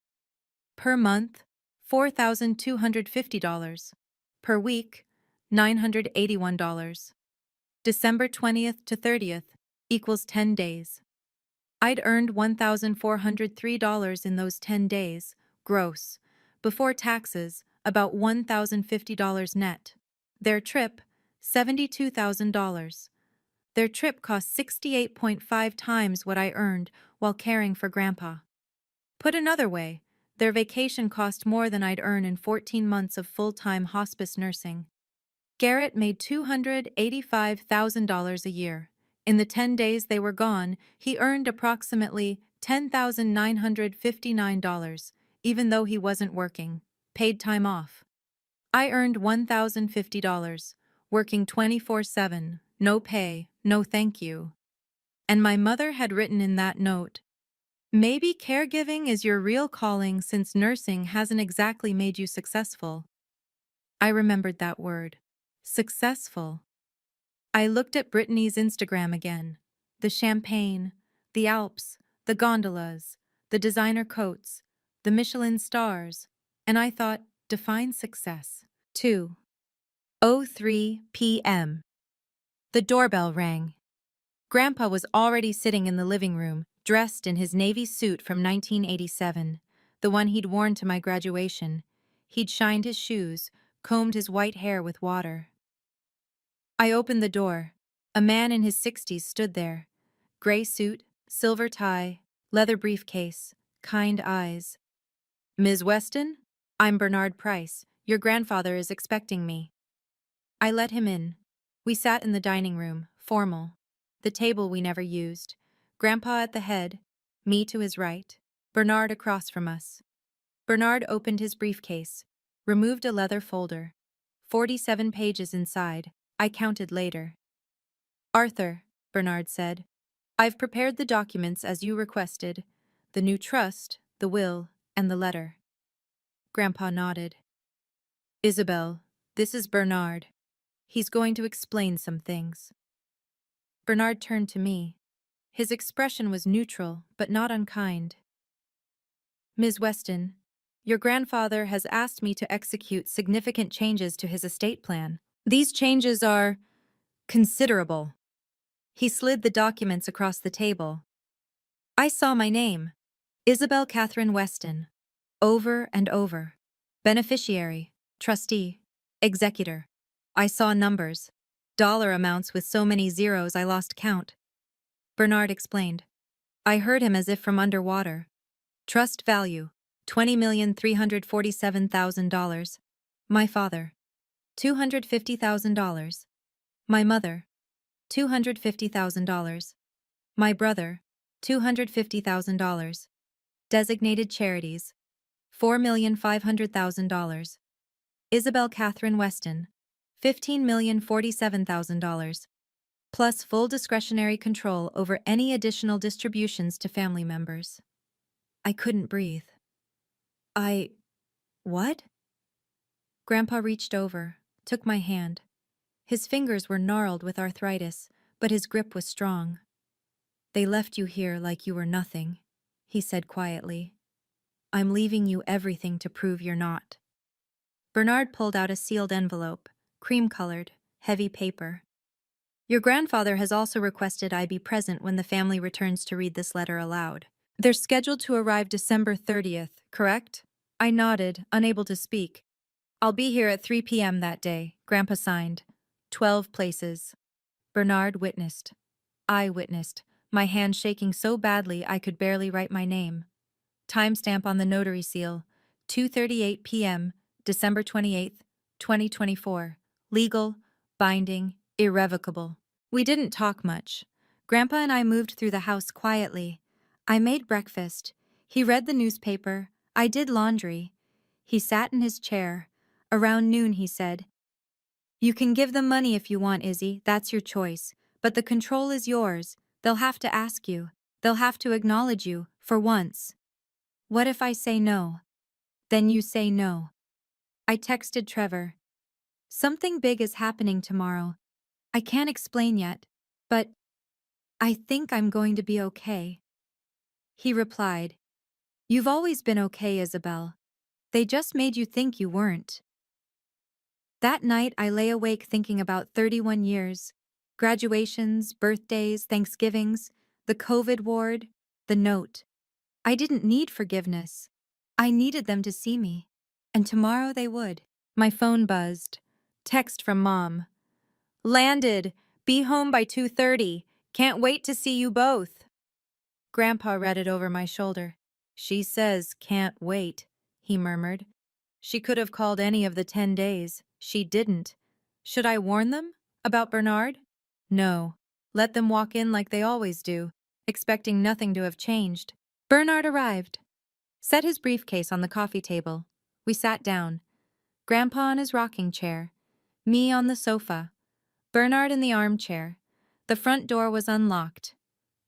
Per month, $4,250. Per week, $981. December 20th to 30th equals 10 days. I'd earned $1,403 in those 10 days, gross. Before taxes, about $1,050 net. Their trip, $72,000. Their trip cost 68.5 times what I earned while caring for Grandpa. Put another way, their vacation cost more than I'd earn in 14 months of full-time hospice nursing. Garrett made $285,000 a year. In the 10 days they were gone, he earned approximately $10,959, even though he wasn't working. Paid time off. I earned $1,050, working 24/7, no pay, no thank you. And my mother had written in that note, maybe caregiving is your real calling since nursing hasn't exactly made you successful. I remembered that word. Successful. I looked at Brittany's Instagram again. The champagne, the Alps, the gondolas, the designer coats, the Michelin stars, and I thought, define success. 2:03 p.m. The doorbell rang. Grandpa was already sitting in the living room, dressed in his navy suit from 1987, the one he'd worn to my graduation. He'd shined his shoes, combed his white hair with water. I opened the door. A man in his 60s stood there. Gray suit, silver tie, leather briefcase, kind eyes. Ms. Weston? I'm Bernard Price. Your grandfather is expecting me. I let him in. We sat in the dining room, formal. The table we never used. Grandpa at the head, me to his right, Bernard across from us. Bernard opened his briefcase, removed a leather folder. 47 pages inside. I counted later. Arthur, Bernard said, I've prepared the documents as you requested. The new trust, the will, and the letter. Grandpa nodded. Isabel, this is Bernard. He's going to explain some things. Bernard turned to me. His expression was neutral, but not unkind. Ms. Weston, your grandfather has asked me to execute significant changes to his estate plan. These changes are considerable. He slid the documents across the table. I saw my name, Isabel Catherine Weston, over and over. Beneficiary, trustee, executor. I saw numbers, dollar amounts with so many zeros I lost count. Bernard explained. I heard him as if from underwater. Trust value, $20,347,000. My father, $250,000. My mother, $250,000. My brother, $250,000. Designated charities, $4,500,000. Isabel Catherine Weston, $15,047,000. Plus full discretionary control over any additional distributions to family members. I couldn't breathe. What? Grandpa reached over, took my hand. His fingers were gnarled with arthritis, but his grip was strong. They left you here like you were nothing, he said quietly. I'm leaving you everything to prove you're not. Bernard pulled out a sealed envelope, cream-colored, heavy paper. Your grandfather has also requested I be present when the family returns to read this letter aloud. They're scheduled to arrive December 30th, correct? I nodded, unable to speak. I'll be here at 3 p.m. that day, Grandpa signed. 12 places. Bernard witnessed. I witnessed, my hand shaking so badly I could barely write my name. Timestamp on the notary seal, 2:38 p.m., December 28th, 2024. Legal, binding, irrevocable. We didn't talk much. Grandpa and I moved through the house quietly. I made breakfast. He read the newspaper. I did laundry. He sat in his chair. Around noon, he said, You can give them money if you want, Izzy. That's your choice. But the control is yours. They'll have to ask you. They'll have to acknowledge you, for once. What if I say no? Then you say no. I texted Trevor. Something big is happening tomorrow. I can't explain yet, but I think I'm going to be okay. He replied, You've always been okay, Isabel. They just made you think you weren't. That night I lay awake thinking about 31 years. Graduations, birthdays, Thanksgivings, the COVID ward, the note. I didn't need forgiveness. I needed them to see me. And tomorrow they would. My phone buzzed. Text from Mom. Landed. Be home by 2:30. Can't wait to see you both. Grandpa read it over my shoulder. She says can't wait, he murmured. She could have called any of the 10 days. She didn't. Should I warn them? About Bernard? No. Let them walk in like they always do, expecting nothing to have changed. Bernard arrived. Set his briefcase on the coffee table. We sat down. Grandpa on his rocking chair. Me on the sofa. Bernard in the armchair. The front door was unlocked.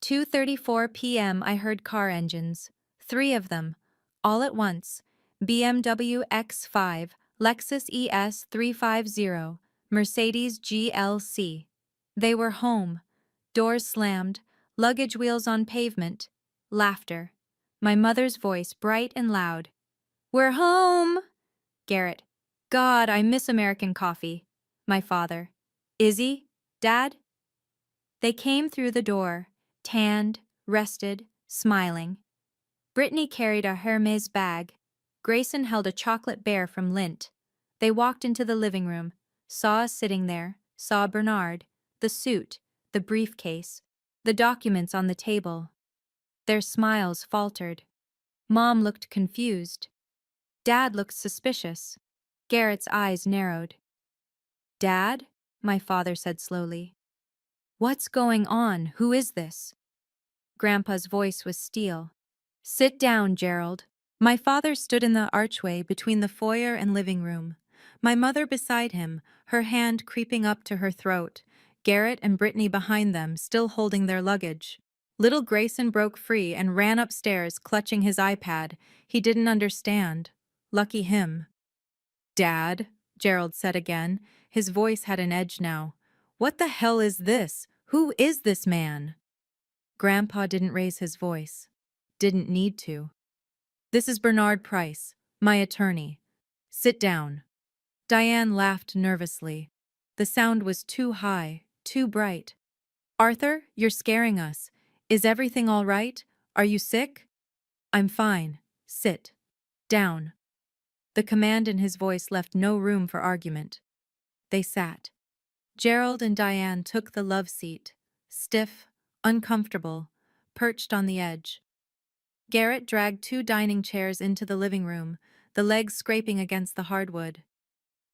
2:34 p.m. I heard car engines. 3 of them. All at once. BMW X5, Lexus ES 350, Mercedes GLC. They were home. Doors slammed, luggage wheels on pavement. Laughter. My mother's voice bright and loud. We're home! Garrett. God, I miss American coffee. My father. Izzy? Dad? They came through the door, tanned, rested, smiling. Brittany carried a Hermes bag. Grayson held a chocolate bear from Lint. They walked into the living room, saw us sitting there, saw Bernard, the suit, the briefcase, the documents on the table. Their smiles faltered. Mom looked confused. Dad looked suspicious. Garrett's eyes narrowed. Dad? My father said slowly. What's going on? Who is this? Grandpa's voice was steel. Sit down, Gerald. My father stood in the archway between the foyer and living room. My mother beside him, her hand creeping up to her throat. Garrett and Brittany behind them, still holding their luggage. Little Grayson broke free and ran upstairs, clutching his iPad. He didn't understand. Lucky him. Dad, Gerald said again. His voice had an edge now. What the hell is this? Who is this man? Grandpa didn't raise his voice. Didn't need to. This is Bernard Price, my attorney. Sit down. Diane laughed nervously. The sound was too high, too bright. Arthur, you're scaring us. Is everything all right? Are you sick? I'm fine. Sit. Down. The command in his voice left no room for argument. They sat. Gerald and Diane took the love seat, stiff, uncomfortable, perched on the edge. Garrett dragged 2 dining chairs into the living room, the legs scraping against the hardwood.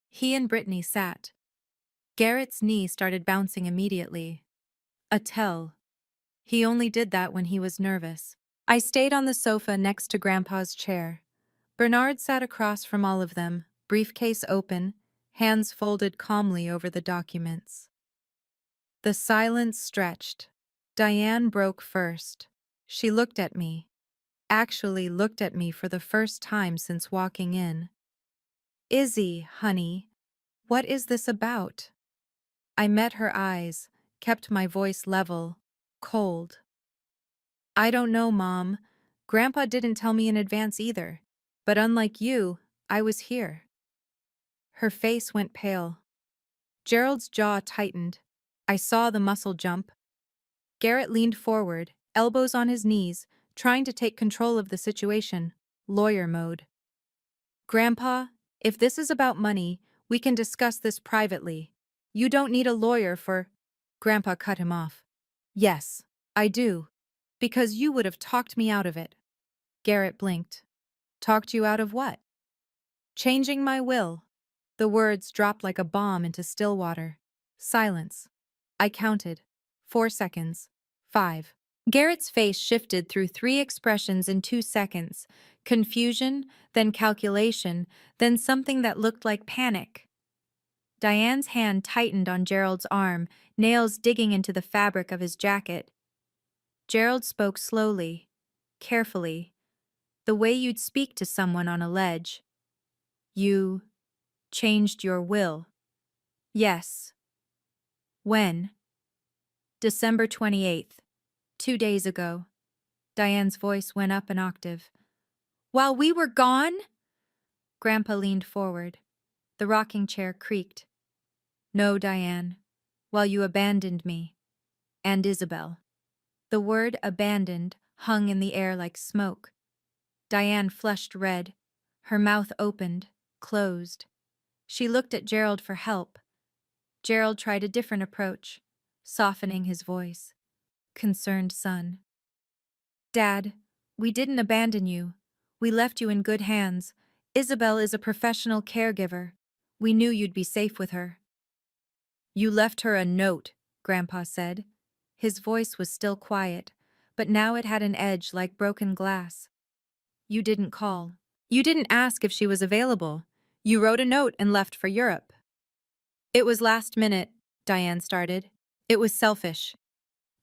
He and Brittany sat. Garrett's knee started bouncing immediately. A tell. He only did that when he was nervous. I stayed on the sofa next to Grandpa's chair. Bernard sat across from all of them, briefcase open, hands folded calmly over the documents. The silence stretched. Diane broke first. She looked at me. Actually looked at me for the first time since walking in. Izzy, honey, what is this about? I met her eyes, kept my voice level, cold. I don't know, Mom. Grandpa didn't tell me in advance either. But unlike you, I was here. Her face went pale. Gerald's jaw tightened. I saw the muscle jump. Garrett leaned forward, elbows on his knees, trying to take control of the situation, lawyer mode. Grandpa, if this is about money, we can discuss this privately. You don't need a lawyer for... Grandpa cut him off. Yes, I do. Because you would have talked me out of it. Garrett blinked. Talked you out of what? Changing my will. The words dropped like a bomb into still water. Silence. I counted. 4 seconds. 5. Garrett's face shifted through 3 expressions in 2 seconds. Confusion, then calculation, then something that looked like panic. Diane's hand tightened on Gerald's arm, nails digging into the fabric of his jacket. Gerald spoke slowly, carefully, the way you'd speak to someone on a ledge. You changed your will. Yes. When? December 28th, 2 days ago. Diane's voice went up an octave. While we were gone? Grandpa leaned forward. The rocking chair creaked. No, Diane. While you abandoned me. And Isabel. The word abandoned hung in the air like smoke. Diane flushed red. Her mouth opened, closed. She looked at Gerald for help. Gerald tried a different approach, softening his voice. Concerned son. Dad, we didn't abandon you. We left you in good hands. Isabel is a professional caregiver. We knew you'd be safe with her. You left her a note, Grandpa said. His voice was still quiet, but now it had an edge like broken glass. You didn't call. You didn't ask if she was available. You wrote a note and left for Europe. It was last minute, Diane started. It was selfish.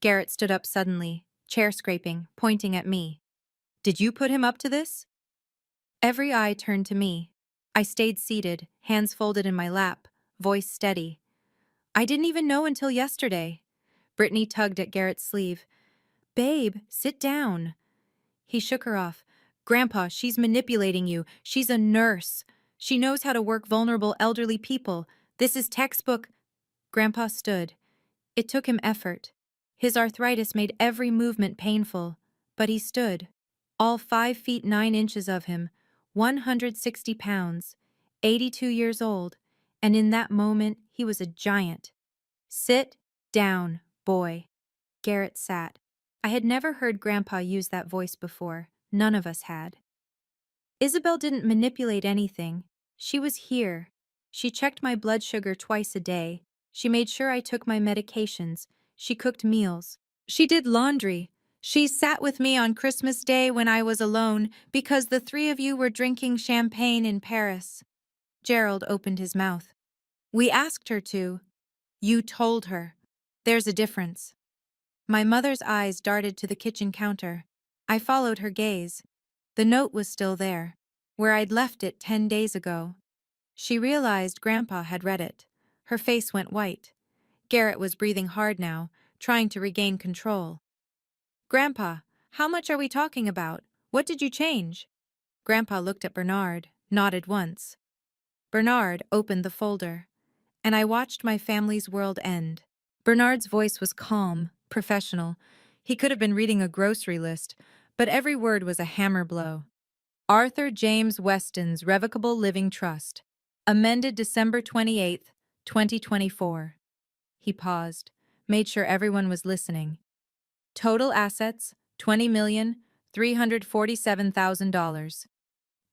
Garrett stood up suddenly, chair scraping, pointing at me. Did you put him up to this? Every eye turned to me. I stayed seated, hands folded in my lap, voice steady. I didn't even know until yesterday. Brittany tugged at Garrett's sleeve. Babe, sit down. He shook her off. Grandpa, she's manipulating you. She's a nurse. She knows how to work vulnerable elderly people. This is textbook. Grandpa stood. It took him effort. His arthritis made every movement painful, but he stood. All 5 feet 9 inches of him, 160 pounds, 82 years old, and in that moment he was a giant. Sit down, boy. Garrett sat. I had never heard Grandpa use that voice before. None of us had. Isabel didn't manipulate anything. She was here. She checked my blood sugar twice a day. She made sure I took my medications. She cooked meals. She did laundry. She sat with me on Christmas Day when I was alone because the 3 of you were drinking champagne in Paris. Gerald opened his mouth. We asked her to. You told her. There's a difference. My mother's eyes darted to the kitchen counter. I followed her gaze. The note was still there, where I'd left it 10 days ago. She realized Grandpa had read it. Her face went white. Garrett was breathing hard now, trying to regain control. Grandpa, how much are we talking about? What did you change? Grandpa looked at Bernard, nodded once. Bernard opened the folder, and I watched my family's world end. Bernard's voice was calm, professional. He could have been reading a grocery list, but every word was a hammer blow. Arthur James Weston's Revocable Living Trust. Amended December 28th, 2024. He paused, made sure everyone was listening. Total assets, $347,000.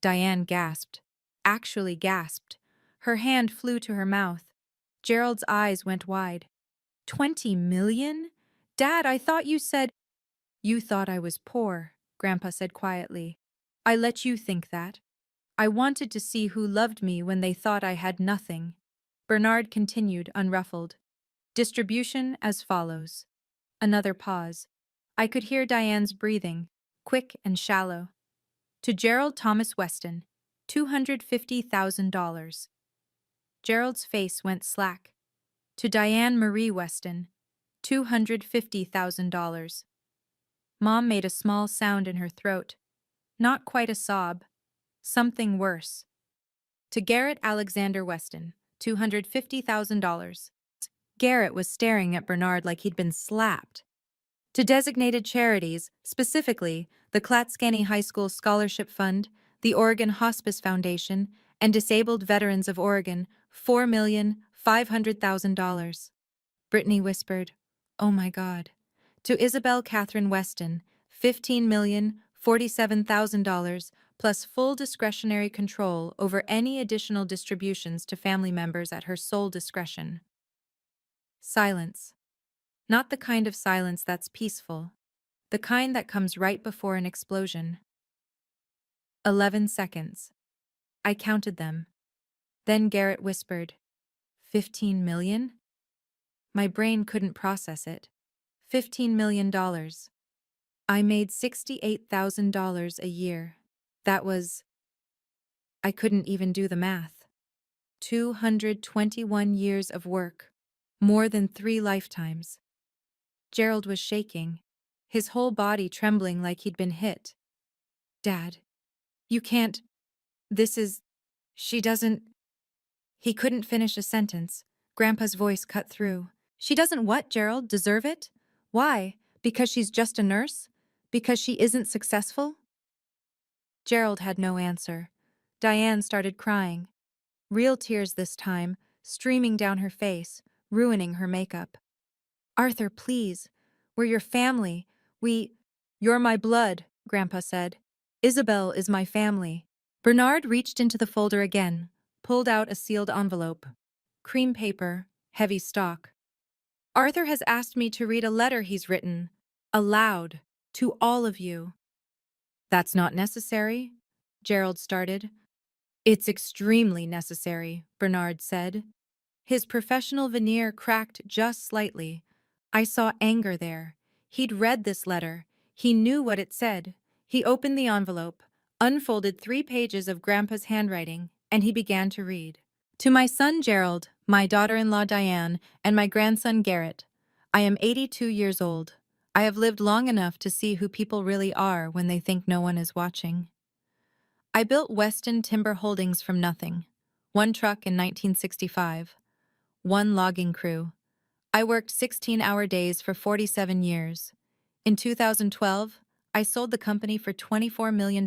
Diane gasped. Actually gasped. Her hand flew to her mouth. Gerald's eyes went wide. 20 million? Dad, I thought you said— You thought I was poor, Grandpa said quietly. I let you think that. I wanted to see who loved me when they thought I had nothing. Bernard continued, unruffled. Distribution as follows. Another pause. I could hear Diane's breathing, quick and shallow. To Gerald Thomas Weston, $250,000. Gerald's face went slack. To Diane Marie Weston, $250,000. Mom made a small sound in her throat. Not quite a sob. Something worse. To Garrett Alexander Weston, $250,000. Garrett was staring at Bernard like he'd been slapped. To designated charities, specifically the Klatskanny High School Scholarship Fund, the Oregon Hospice Foundation, and Disabled Veterans of Oregon, $4,500,000. Brittany whispered, "Oh my God." To Isabel Catherine Weston, $15,047,000 plus full discretionary control over any additional distributions to family members at her sole discretion. Silence. Not the kind of silence that's peaceful. The kind that comes right before an explosion. 11 seconds. I counted them. Then Garrett whispered, 15 million? My brain couldn't process it. $15 million. I made $68,000 a year. That was— I couldn't even do the math. 221 years of work. More than 3 lifetimes. Gerald was shaking, his whole body trembling like he'd been hit. Dad, you can't— This is— She doesn't— He couldn't finish a sentence. Grandpa's voice cut through. She doesn't what, Gerald? Deserve it? Why? Because she's just a nurse? Because she isn't successful? Gerald had no answer. Diane started crying. Real tears this time, streaming down her face, ruining her makeup. Arthur, please. We're your family. You're my blood, Grandpa said. Isabel is my family. Bernard reached into the folder again, pulled out a sealed envelope. Cream paper, heavy stock. Arthur has asked me to read a letter he's written, aloud, to all of you. That's not necessary, Gerald started. It's extremely necessary, Bernard said. His professional veneer cracked just slightly. I saw anger there. He'd read this letter. He knew what it said. He opened the envelope, unfolded 3 pages of Grandpa's handwriting, and he began to read. To my son Gerald, my daughter-in-law Diane, and my grandson Garrett, I am 82 years old. I have lived long enough to see who people really are when they think no one is watching. I built Weston Timber Holdings from nothing. 1 truck in 1965. 1 logging crew. I worked 16-hour days for 47 years. In 2012, I sold the company for $24 million.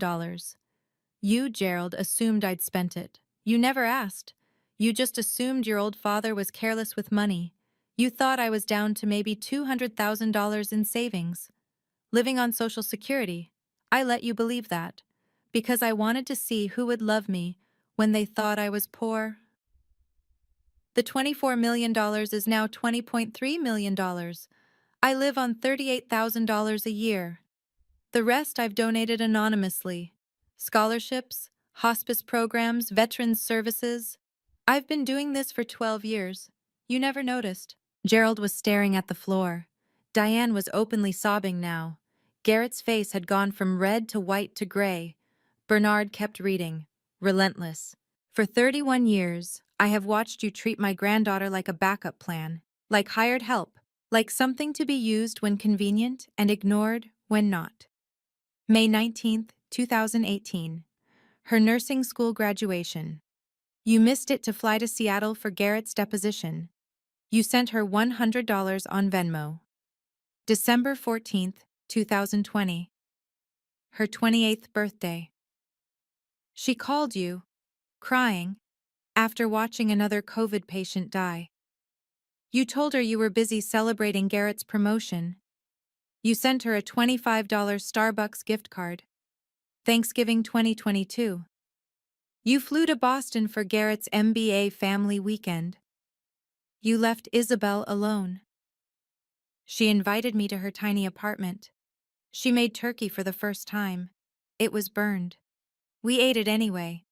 You, Gerald, assumed I'd spent it. You never asked. You just assumed your old father was careless with money. You thought I was down to maybe $200,000 in savings. Living on Social Security. I let you believe that. Because I wanted to see who would love me when they thought I was poor. The $24 million is now $20.3 million. I live on $38,000 a year. The rest I've donated anonymously. Scholarships, hospice programs, veterans services. I've been doing this for 12 years. You never noticed. Gerald was staring at the floor. Diane was openly sobbing now. Garrett's face had gone from red to white to gray. Bernard kept reading, relentless. For 31 years, I have watched you treat my granddaughter like a backup plan, like hired help, like something to be used when convenient and ignored when not. May 19, 2018. Her nursing school graduation. You missed it to fly to Seattle for Garrett's deposition. You sent her $100 on Venmo. December 14, 2020. Her 28th birthday. She called you, crying, after watching another COVID patient die. You told her you were busy celebrating Garrett's promotion. You sent her a $25 Starbucks gift card. Thanksgiving 2022. You flew to Boston for Garrett's MBA family weekend. You left Isabel alone. She invited me to her tiny apartment. She made turkey for the first time. It was burned. We ate it anyway.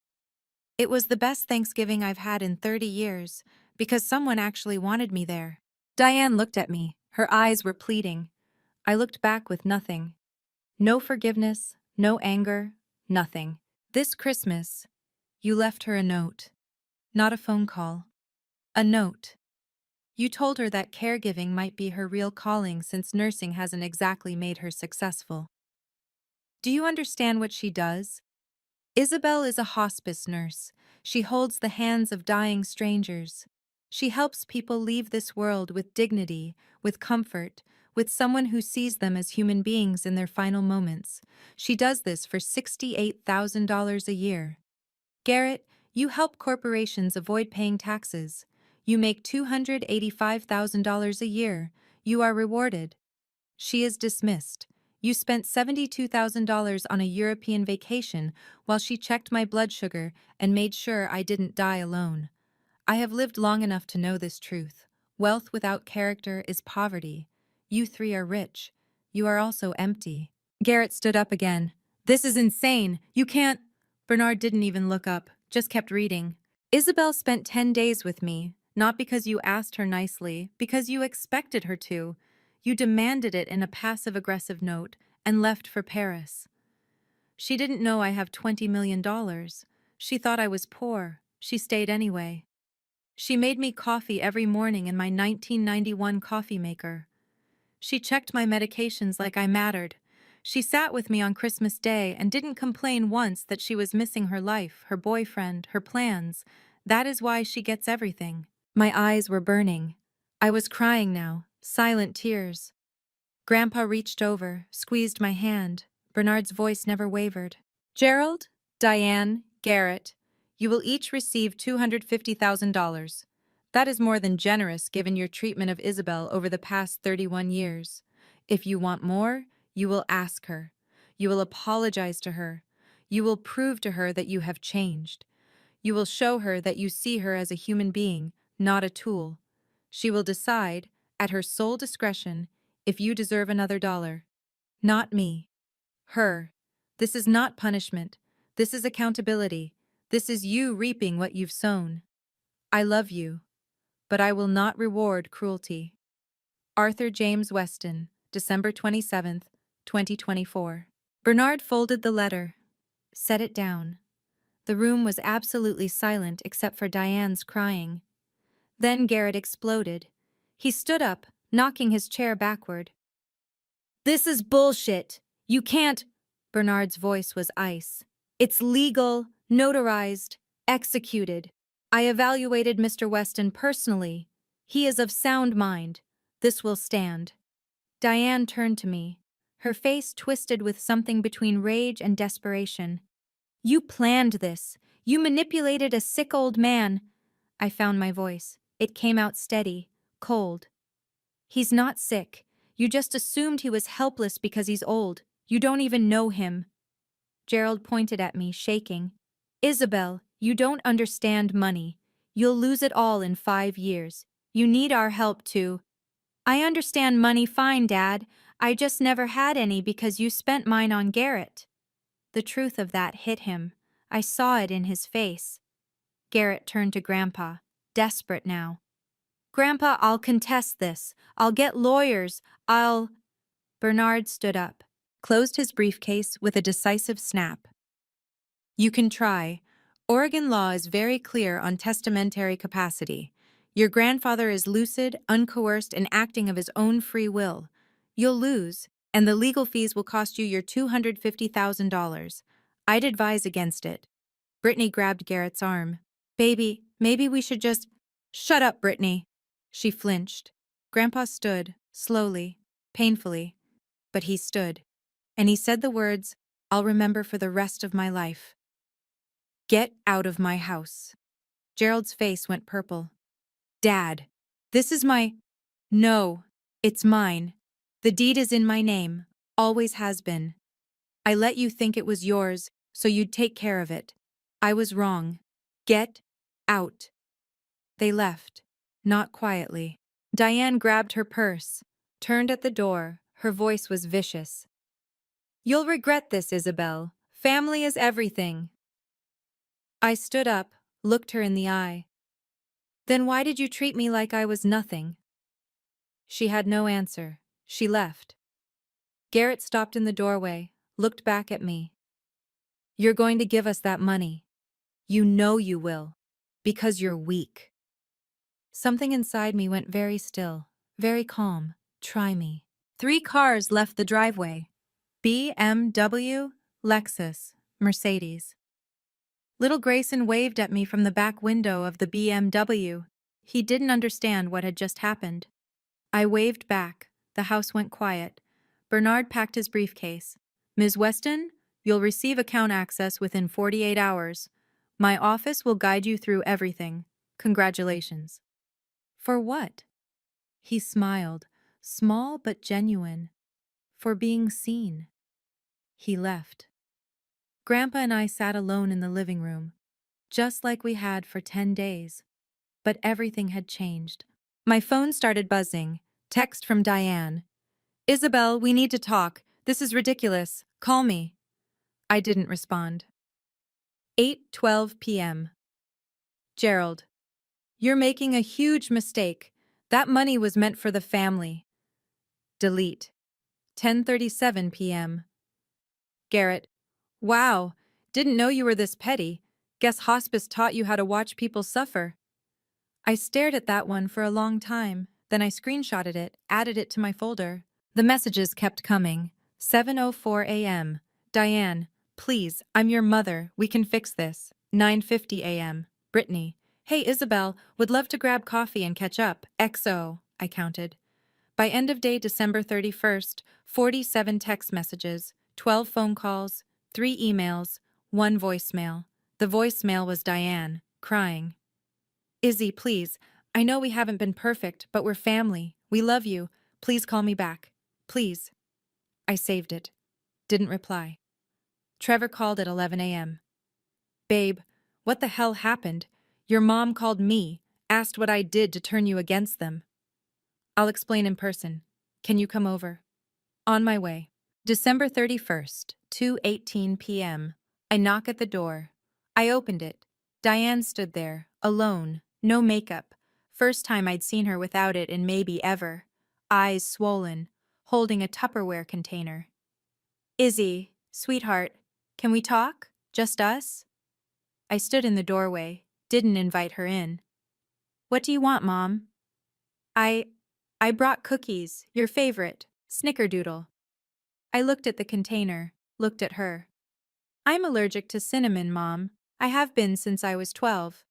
It was the best Thanksgiving I've had in 30 years, because someone actually wanted me there. Diane looked at me. Her eyes were pleading. I looked back with nothing. No forgiveness, no anger, nothing. This Christmas, you left her a note. Not a phone call. A note. You told her that caregiving might be her real calling since nursing hasn't exactly made her successful. Do you understand what she does? Isabel is a hospice nurse. She holds the hands of dying strangers. She helps people leave this world with dignity, with comfort, with someone who sees them as human beings in their final moments. She does this for $68,000 a year. Garrett, you help corporations avoid paying taxes. You make $285,000 a year. You are rewarded. She is dismissed. You spent $72,000 on a European vacation while she checked my blood sugar and made sure I didn't die alone. I have lived long enough to know this truth. Wealth without character is poverty. You three are rich. You are also empty. Garrett stood up again. This is insane. You can't. Bernard didn't even look up, just kept reading. Isabel spent 10 days with me, not because you asked her nicely, because you expected her to. You demanded it in a passive-aggressive note and left for Paris. She didn't know I have $20 million. She thought I was poor. She stayed anyway. She made me coffee every morning in my 1991 coffee maker. She checked my medications like I mattered. She sat with me on Christmas Day and didn't complain once that she was missing her life, her boyfriend, her plans. That is why she gets everything. My eyes were burning. I was crying now, silent tears. Grandpa reached over, squeezed my hand. Bernard's voice never wavered. Gerald, Diane, Garrett, you will each receive $250,000. That is more than generous given your treatment of Isabel over the past 31 years. If you want more, you will ask her. You will apologize to her. You will prove to her that you have changed. You will show her that you see her as a human being, not a tool. She will decide, at her sole discretion, if you deserve another dollar. Not me. Her. This is not punishment. This is accountability. This is you reaping what you've sown. I love you, but I will not reward cruelty. Arthur James Weston, December 27th, 2024. Bernard folded the letter, set it down. The room was absolutely silent except for Diane's crying. Then Garrett exploded. He stood up, knocking his chair backward. This is bullshit. You can't. Bernard's voice was ice. It's legal, notarized, executed. I evaluated Mr. Weston personally. He is of sound mind. This will stand. Diane turned to me, her face twisted with something between rage and desperation. You planned this. You manipulated a sick old man. I found my voice. It came out steady, cold. He's not sick. You just assumed he was helpless because he's old. You don't even know him. Gerald pointed at me, shaking. Isabel, you don't understand money. You'll lose it all in 5 years. You need our help too. I understand money fine, Dad. I just never had any because you spent mine on Garrett. The truth of that hit him. I saw it in his face. Garrett turned to Grandpa, desperate now. Grandpa, I'll contest this. I'll get lawyers. Bernard stood up, closed his briefcase with a decisive snap. You can try. Oregon law is very clear on testamentary capacity. Your grandfather is lucid, uncoerced, and acting of his own free will. You'll lose, and the legal fees will cost you your $250,000. I'd advise against it. Brittany grabbed Garrett's arm. Baby, maybe we should just— Shut up, Brittany. She flinched. Grandpa stood, slowly, painfully. But he stood. And he said the words I'll remember for the rest of my life. Get out of my house. Gerald's face went purple. Dad, this is my— No, it's mine. The deed is in my name, always has been. I let you think it was yours, so you'd take care of it. I was wrong. Get out. They left, not quietly. Diane grabbed her purse, turned at the door. Her voice was vicious. You'll regret this, Isabel. Family is everything. I stood up, looked her in the eye. Then why did you treat me like I was nothing? She had no answer. She left. Garrett stopped in the doorway, looked back at me. You're going to give us that money. You know you will. Because you're weak. Something inside me went very still, very calm. Try me. 3 cars left the driveway. BMW, Lexus, Mercedes. Little Grayson waved at me from the back window of the BMW. He didn't understand what had just happened. I waved back. The house went quiet. Bernard packed his briefcase. Ms. Weston, you'll receive account access within 48 hours. My office will guide you through everything. Congratulations. For what? He smiled, small but genuine. For being seen. He left. Grandpa and I sat alone in the living room, just like we had for 10 days. But everything had changed. My phone started buzzing. Text from Diane. Isabel, we need to talk. This is ridiculous. Call me. I didn't respond. 8:12 p.m. Gerald. You're making a huge mistake. That money was meant for the family. Delete. 10:37 p.m. Garrett. Wow, didn't know you were this petty. Guess hospice taught you how to watch people suffer. I stared at that one for a long time, then I screenshotted it, added it to my folder. The messages kept coming. 7:04 a.m. Diane, please, I'm your mother, we can fix this. 9:50 a.m. Brittany. Hey Isabel, would love to grab coffee and catch up. XO, I counted. By end of day December 31st, 47 text messages, 12 phone calls, 3 emails, 1 voicemail. The voicemail was Diane, crying. Izzy, please, I know we haven't been perfect, but we're family. We love you. Please call me back. Please. I saved it. Didn't reply. Trevor called at 11 a.m. Babe, what the hell happened? Your mom called me, asked what I did to turn you against them. I'll explain in person. Can you come over? On my way. December 31st, 2:18 p.m. I knock at the door. I opened it. Diane stood there, alone, no makeup. First time I'd seen her without it in maybe ever. Eyes swollen, holding a Tupperware container. Izzy, sweetheart, can we talk? Just us? I stood in the doorway, didn't invite her in. What do you want, Mom? I brought cookies, your favorite, Snickerdoodle. I looked at the container, looked at her. I'm allergic to cinnamon, Mom. I have been since I was 12.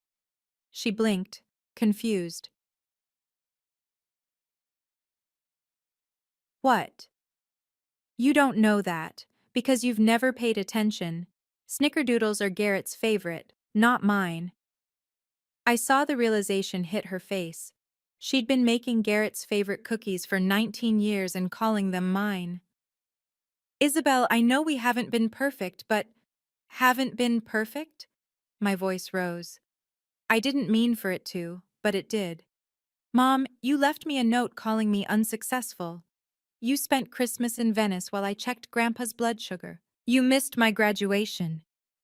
She blinked, confused. What? You don't know that, because you've never paid attention. Snickerdoodles are Garrett's favorite, not mine. I saw the realization hit her face. She'd been making Garrett's favorite cookies for 19 years and calling them mine. Isabel, I know we haven't been perfect, but… Haven't been perfect? My voice rose. I didn't mean for it to, but it did. Mom, you left me a note calling me unsuccessful. You spent Christmas in Venice while I checked Grandpa's blood sugar. You missed my graduation.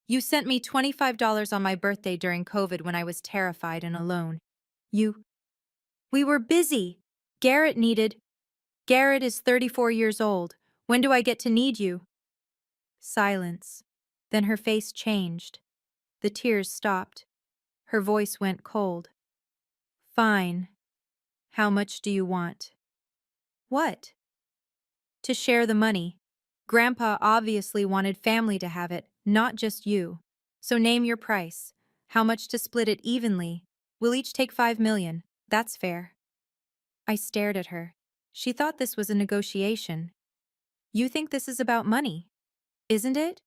You sent me $25 on my birthday during COVID when I was terrified and alone. We were busy. Garrett is 34 years old. When do I get to need you? Silence. Then her face changed. The tears stopped. Her voice went cold. Fine. How much do you want? What? To share the money. Grandpa obviously wanted family to have it, not just you. So name your price. How much to split it evenly? We'll each take 5 million. That's fair. I stared at her. She thought this was a negotiation. You think this is about money? Isn't it?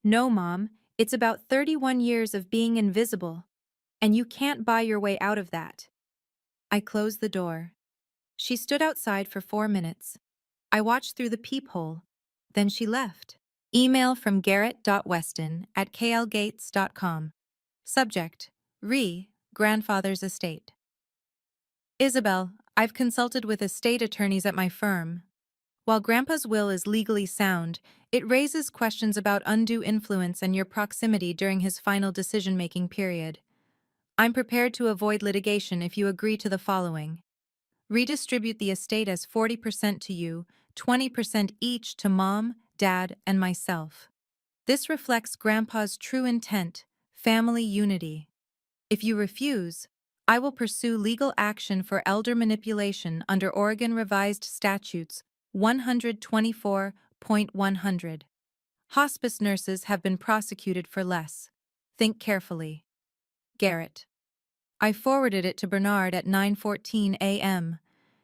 No, Mom. It's about 31 years of being invisible. And you can't buy your way out of that. I closed the door. She stood outside for 4 minutes. I watched through the peephole. Then she left. Email from garrett.weston@klgates.com. Subject: Grandfather's estate. Isabel, I've consulted with estate attorneys at my firm. While Grandpa's will is legally sound, it raises questions about undue influence and your proximity during his final decision-making period. I'm prepared to avoid litigation if you agree to the following. Redistribute the estate as 40% to you, 20% each to Mom, Dad, and myself. This reflects Grandpa's true intent, family unity. If you refuse, I will pursue legal action for elder manipulation under Oregon Revised Statutes 124.100. Hospice nurses have been prosecuted for less. Think carefully. Garrett. I forwarded it to Bernard at 9:14 a.m.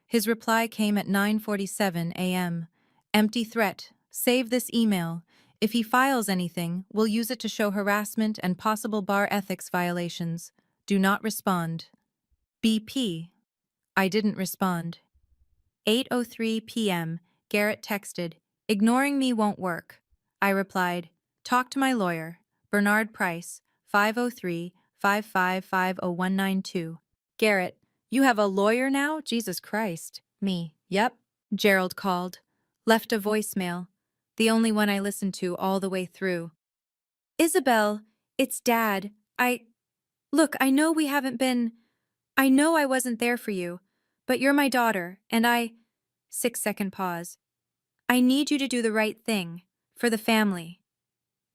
His reply came at 9:47 a.m. Empty threat. Save this email. If he files anything, we'll use it to show harassment and possible bar ethics violations. Do not respond. BP. I didn't respond. 8:03 p.m. Garrett texted, "Ignoring me won't work." I replied, "Talk to my lawyer, Bernard Price, 503-555-0192. Garrett, "You have a lawyer now? Jesus Christ." Me, "Yep." Gerald called. Left a voicemail, the only one I listened to all the way through. "Isabel, it's Dad. Look, I know we haven't been... I know I wasn't there for you, but you're my daughter, and 6-second pause. I need you to do the right thing, for the family.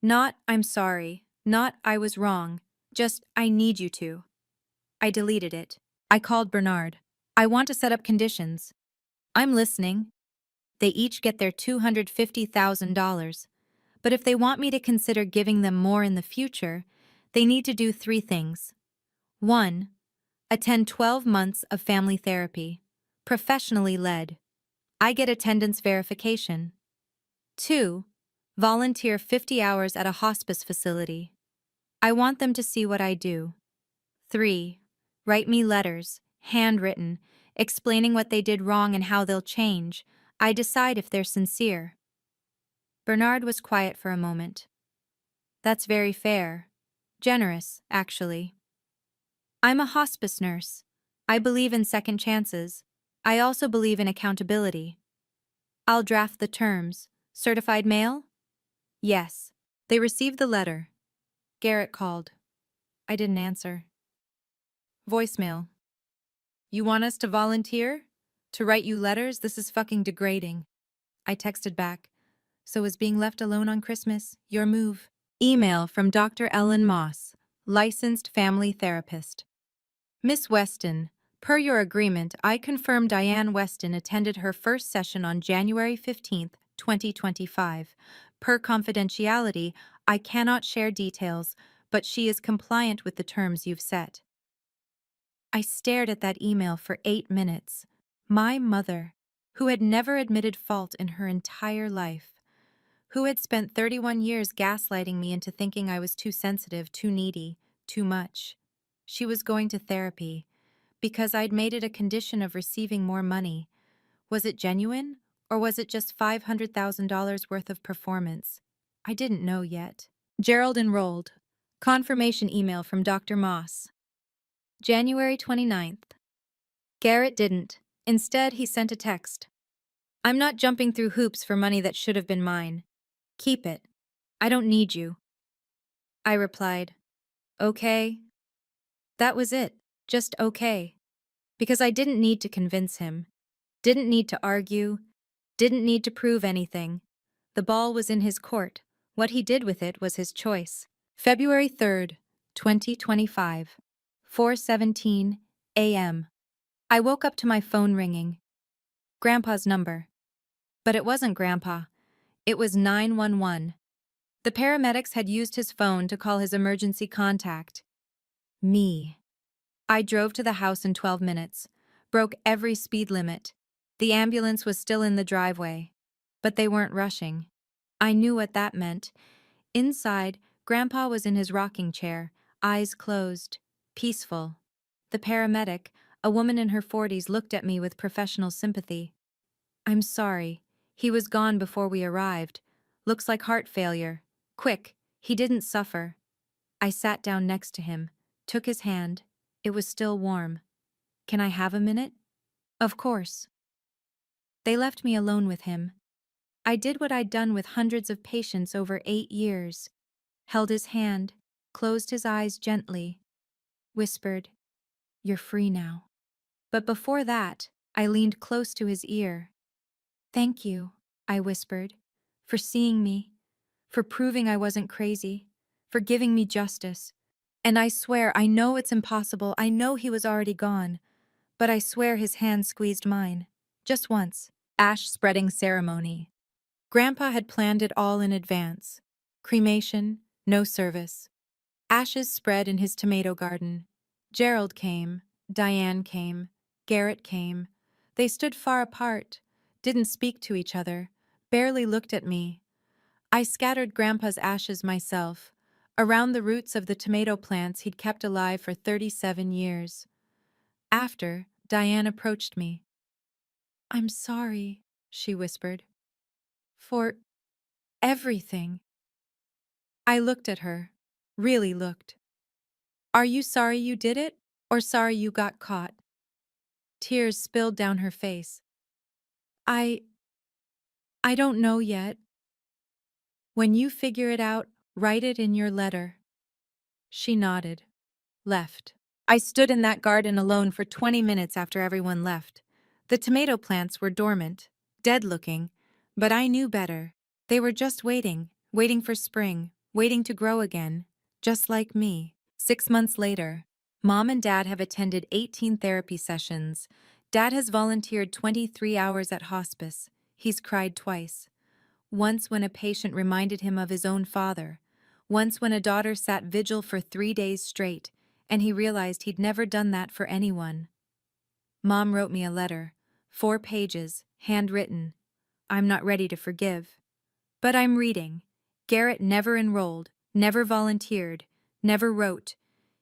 Not, I'm sorry, not, I was wrong, just, I need you to." I deleted it. I called Bernard. "I want to set up conditions." "I'm listening." "They each get their $250,000. But if they want me to consider giving them more in the future, they need to do 3 things. 1. Attend 12 months of family therapy, professionally led. I get attendance verification. 2. Volunteer 50 hours at a hospice facility. I want them to see what I do. 3. Write me letters, handwritten, explaining what they did wrong and how they'll change. I decide if they're sincere." Bernard was quiet for a moment. "That's very fair. Generous, actually. I'm a hospice nurse. I believe in second chances. I also believe in accountability. I'll draft the terms. Certified mail?" "Yes." They received the letter. Garrett called. I didn't answer. Voicemail. "You want us to volunteer? To write you letters? This is fucking degrading." I texted back. "So is being left alone on Christmas your move?" Email from Dr. Ellen Moss, licensed family therapist. "Miss Weston, per your agreement, I confirm Diane Weston attended her first session on January 15th, 2025. Per confidentiality, I cannot share details, but she is compliant with the terms you've set." I stared at that email for 8 minutes. My mother, who had never admitted fault in her entire life, who had spent 31 years gaslighting me into thinking I was too sensitive, too needy, too much. She was going to therapy because I'd made it a condition of receiving more money. Was it genuine, or was it just $500,000 worth of performance? I didn't know yet. Gerald enrolled. Confirmation email from Dr. Moss. January 29th. Garrett didn't. Instead, he sent a text. "I'm not jumping through hoops for money that should have been mine. Keep it. I don't need you." I replied, "Okay." That was it. Just okay. Because I didn't need to convince him. Didn't need to argue. Didn't need to prove anything. The ball was in his court. What he did with it was his choice. February 3rd, 2025. 4:17 a.m. I woke up to my phone ringing. Grandpa's number. But it wasn't Grandpa. It was 911. The paramedics had used his phone to call his emergency contact. Me. I drove to the house in 12 minutes, broke every speed limit. The ambulance was still in the driveway, but they weren't rushing. I knew what that meant. Inside, Grandpa was in his rocking chair, eyes closed, peaceful. The paramedic, a woman in her 40s, looked at me with professional sympathy. "I'm sorry. He was gone before we arrived. Looks like heart failure. Quick, he didn't suffer. I sat down next to him, took his hand. It was still warm. Can I have a minute? Of course. They left me alone with him. I did what I'd done with hundreds of patients over 8 years. Held his hand, closed his eyes gently, whispered, "You're free now." But before that, I leaned close to his ear. "Thank you," I whispered, "for seeing me, for proving I wasn't crazy, for giving me justice. And I swear, I know it's impossible, I know he was already gone, but I swear his hand squeezed mine. Just once." Ash spreading ceremony. Grandpa had planned it all in advance. Cremation, no service. Ashes spread in his tomato garden. Gerald came, Diane came, Garrett came. They stood far apart, didn't speak to each other, barely looked at me. I scattered Grandpa's ashes myself, around the roots of the tomato plants he'd kept alive for 37 years. After, Diane approached me. "I'm sorry," she whispered, "for everything." I looked at her, really looked. "Are you sorry you did it, or sorry you got caught?" Tears spilled down her face. I don't know yet. When you figure it out, write it in your letter." She nodded, left. I stood in that garden alone for 20 minutes after everyone left. The tomato plants were dormant, dead-looking, but I knew better. They were just waiting, waiting for spring, waiting to grow again, just like me. 6 months later, Mom and Dad have attended 18 therapy sessions. Dad has volunteered 23 hours at hospice. He's cried twice. Once when a patient reminded him of his own father. Once when a daughter sat vigil for 3 days straight, and he realized he'd never done that for anyone. Mom wrote me a letter, 4 pages, handwritten. I'm not ready to forgive. But I'm reading. Garrett never enrolled, never volunteered, never wrote.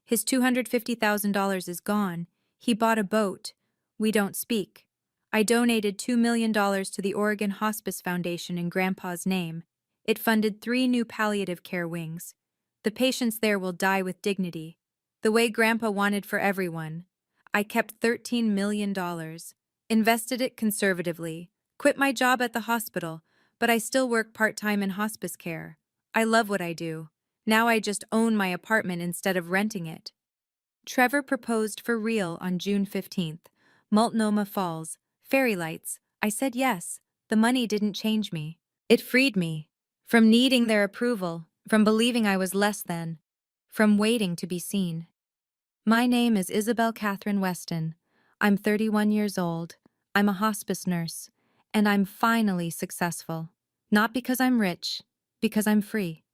His $250,000 is gone. He bought a boat. We don't speak. I donated $2 million to the Oregon Hospice Foundation in Grandpa's name. It funded 3 new palliative care wings. The patients there will die with dignity, the way Grandpa wanted for everyone. I kept $13 million, invested it conservatively, quit my job at the hospital, but I still work part-time in hospice care. I love what I do. Now I just own my apartment instead of renting it. Trevor proposed for real on June 15th. Multnomah Falls. Fairy lights. I said yes. The money didn't change me. It freed me. From needing their approval, from believing I was less than, from waiting to be seen. My name is Isabel Catherine Weston. I'm 31 years old. I'm a hospice nurse. And I'm finally successful. Not because I'm rich, because I'm free.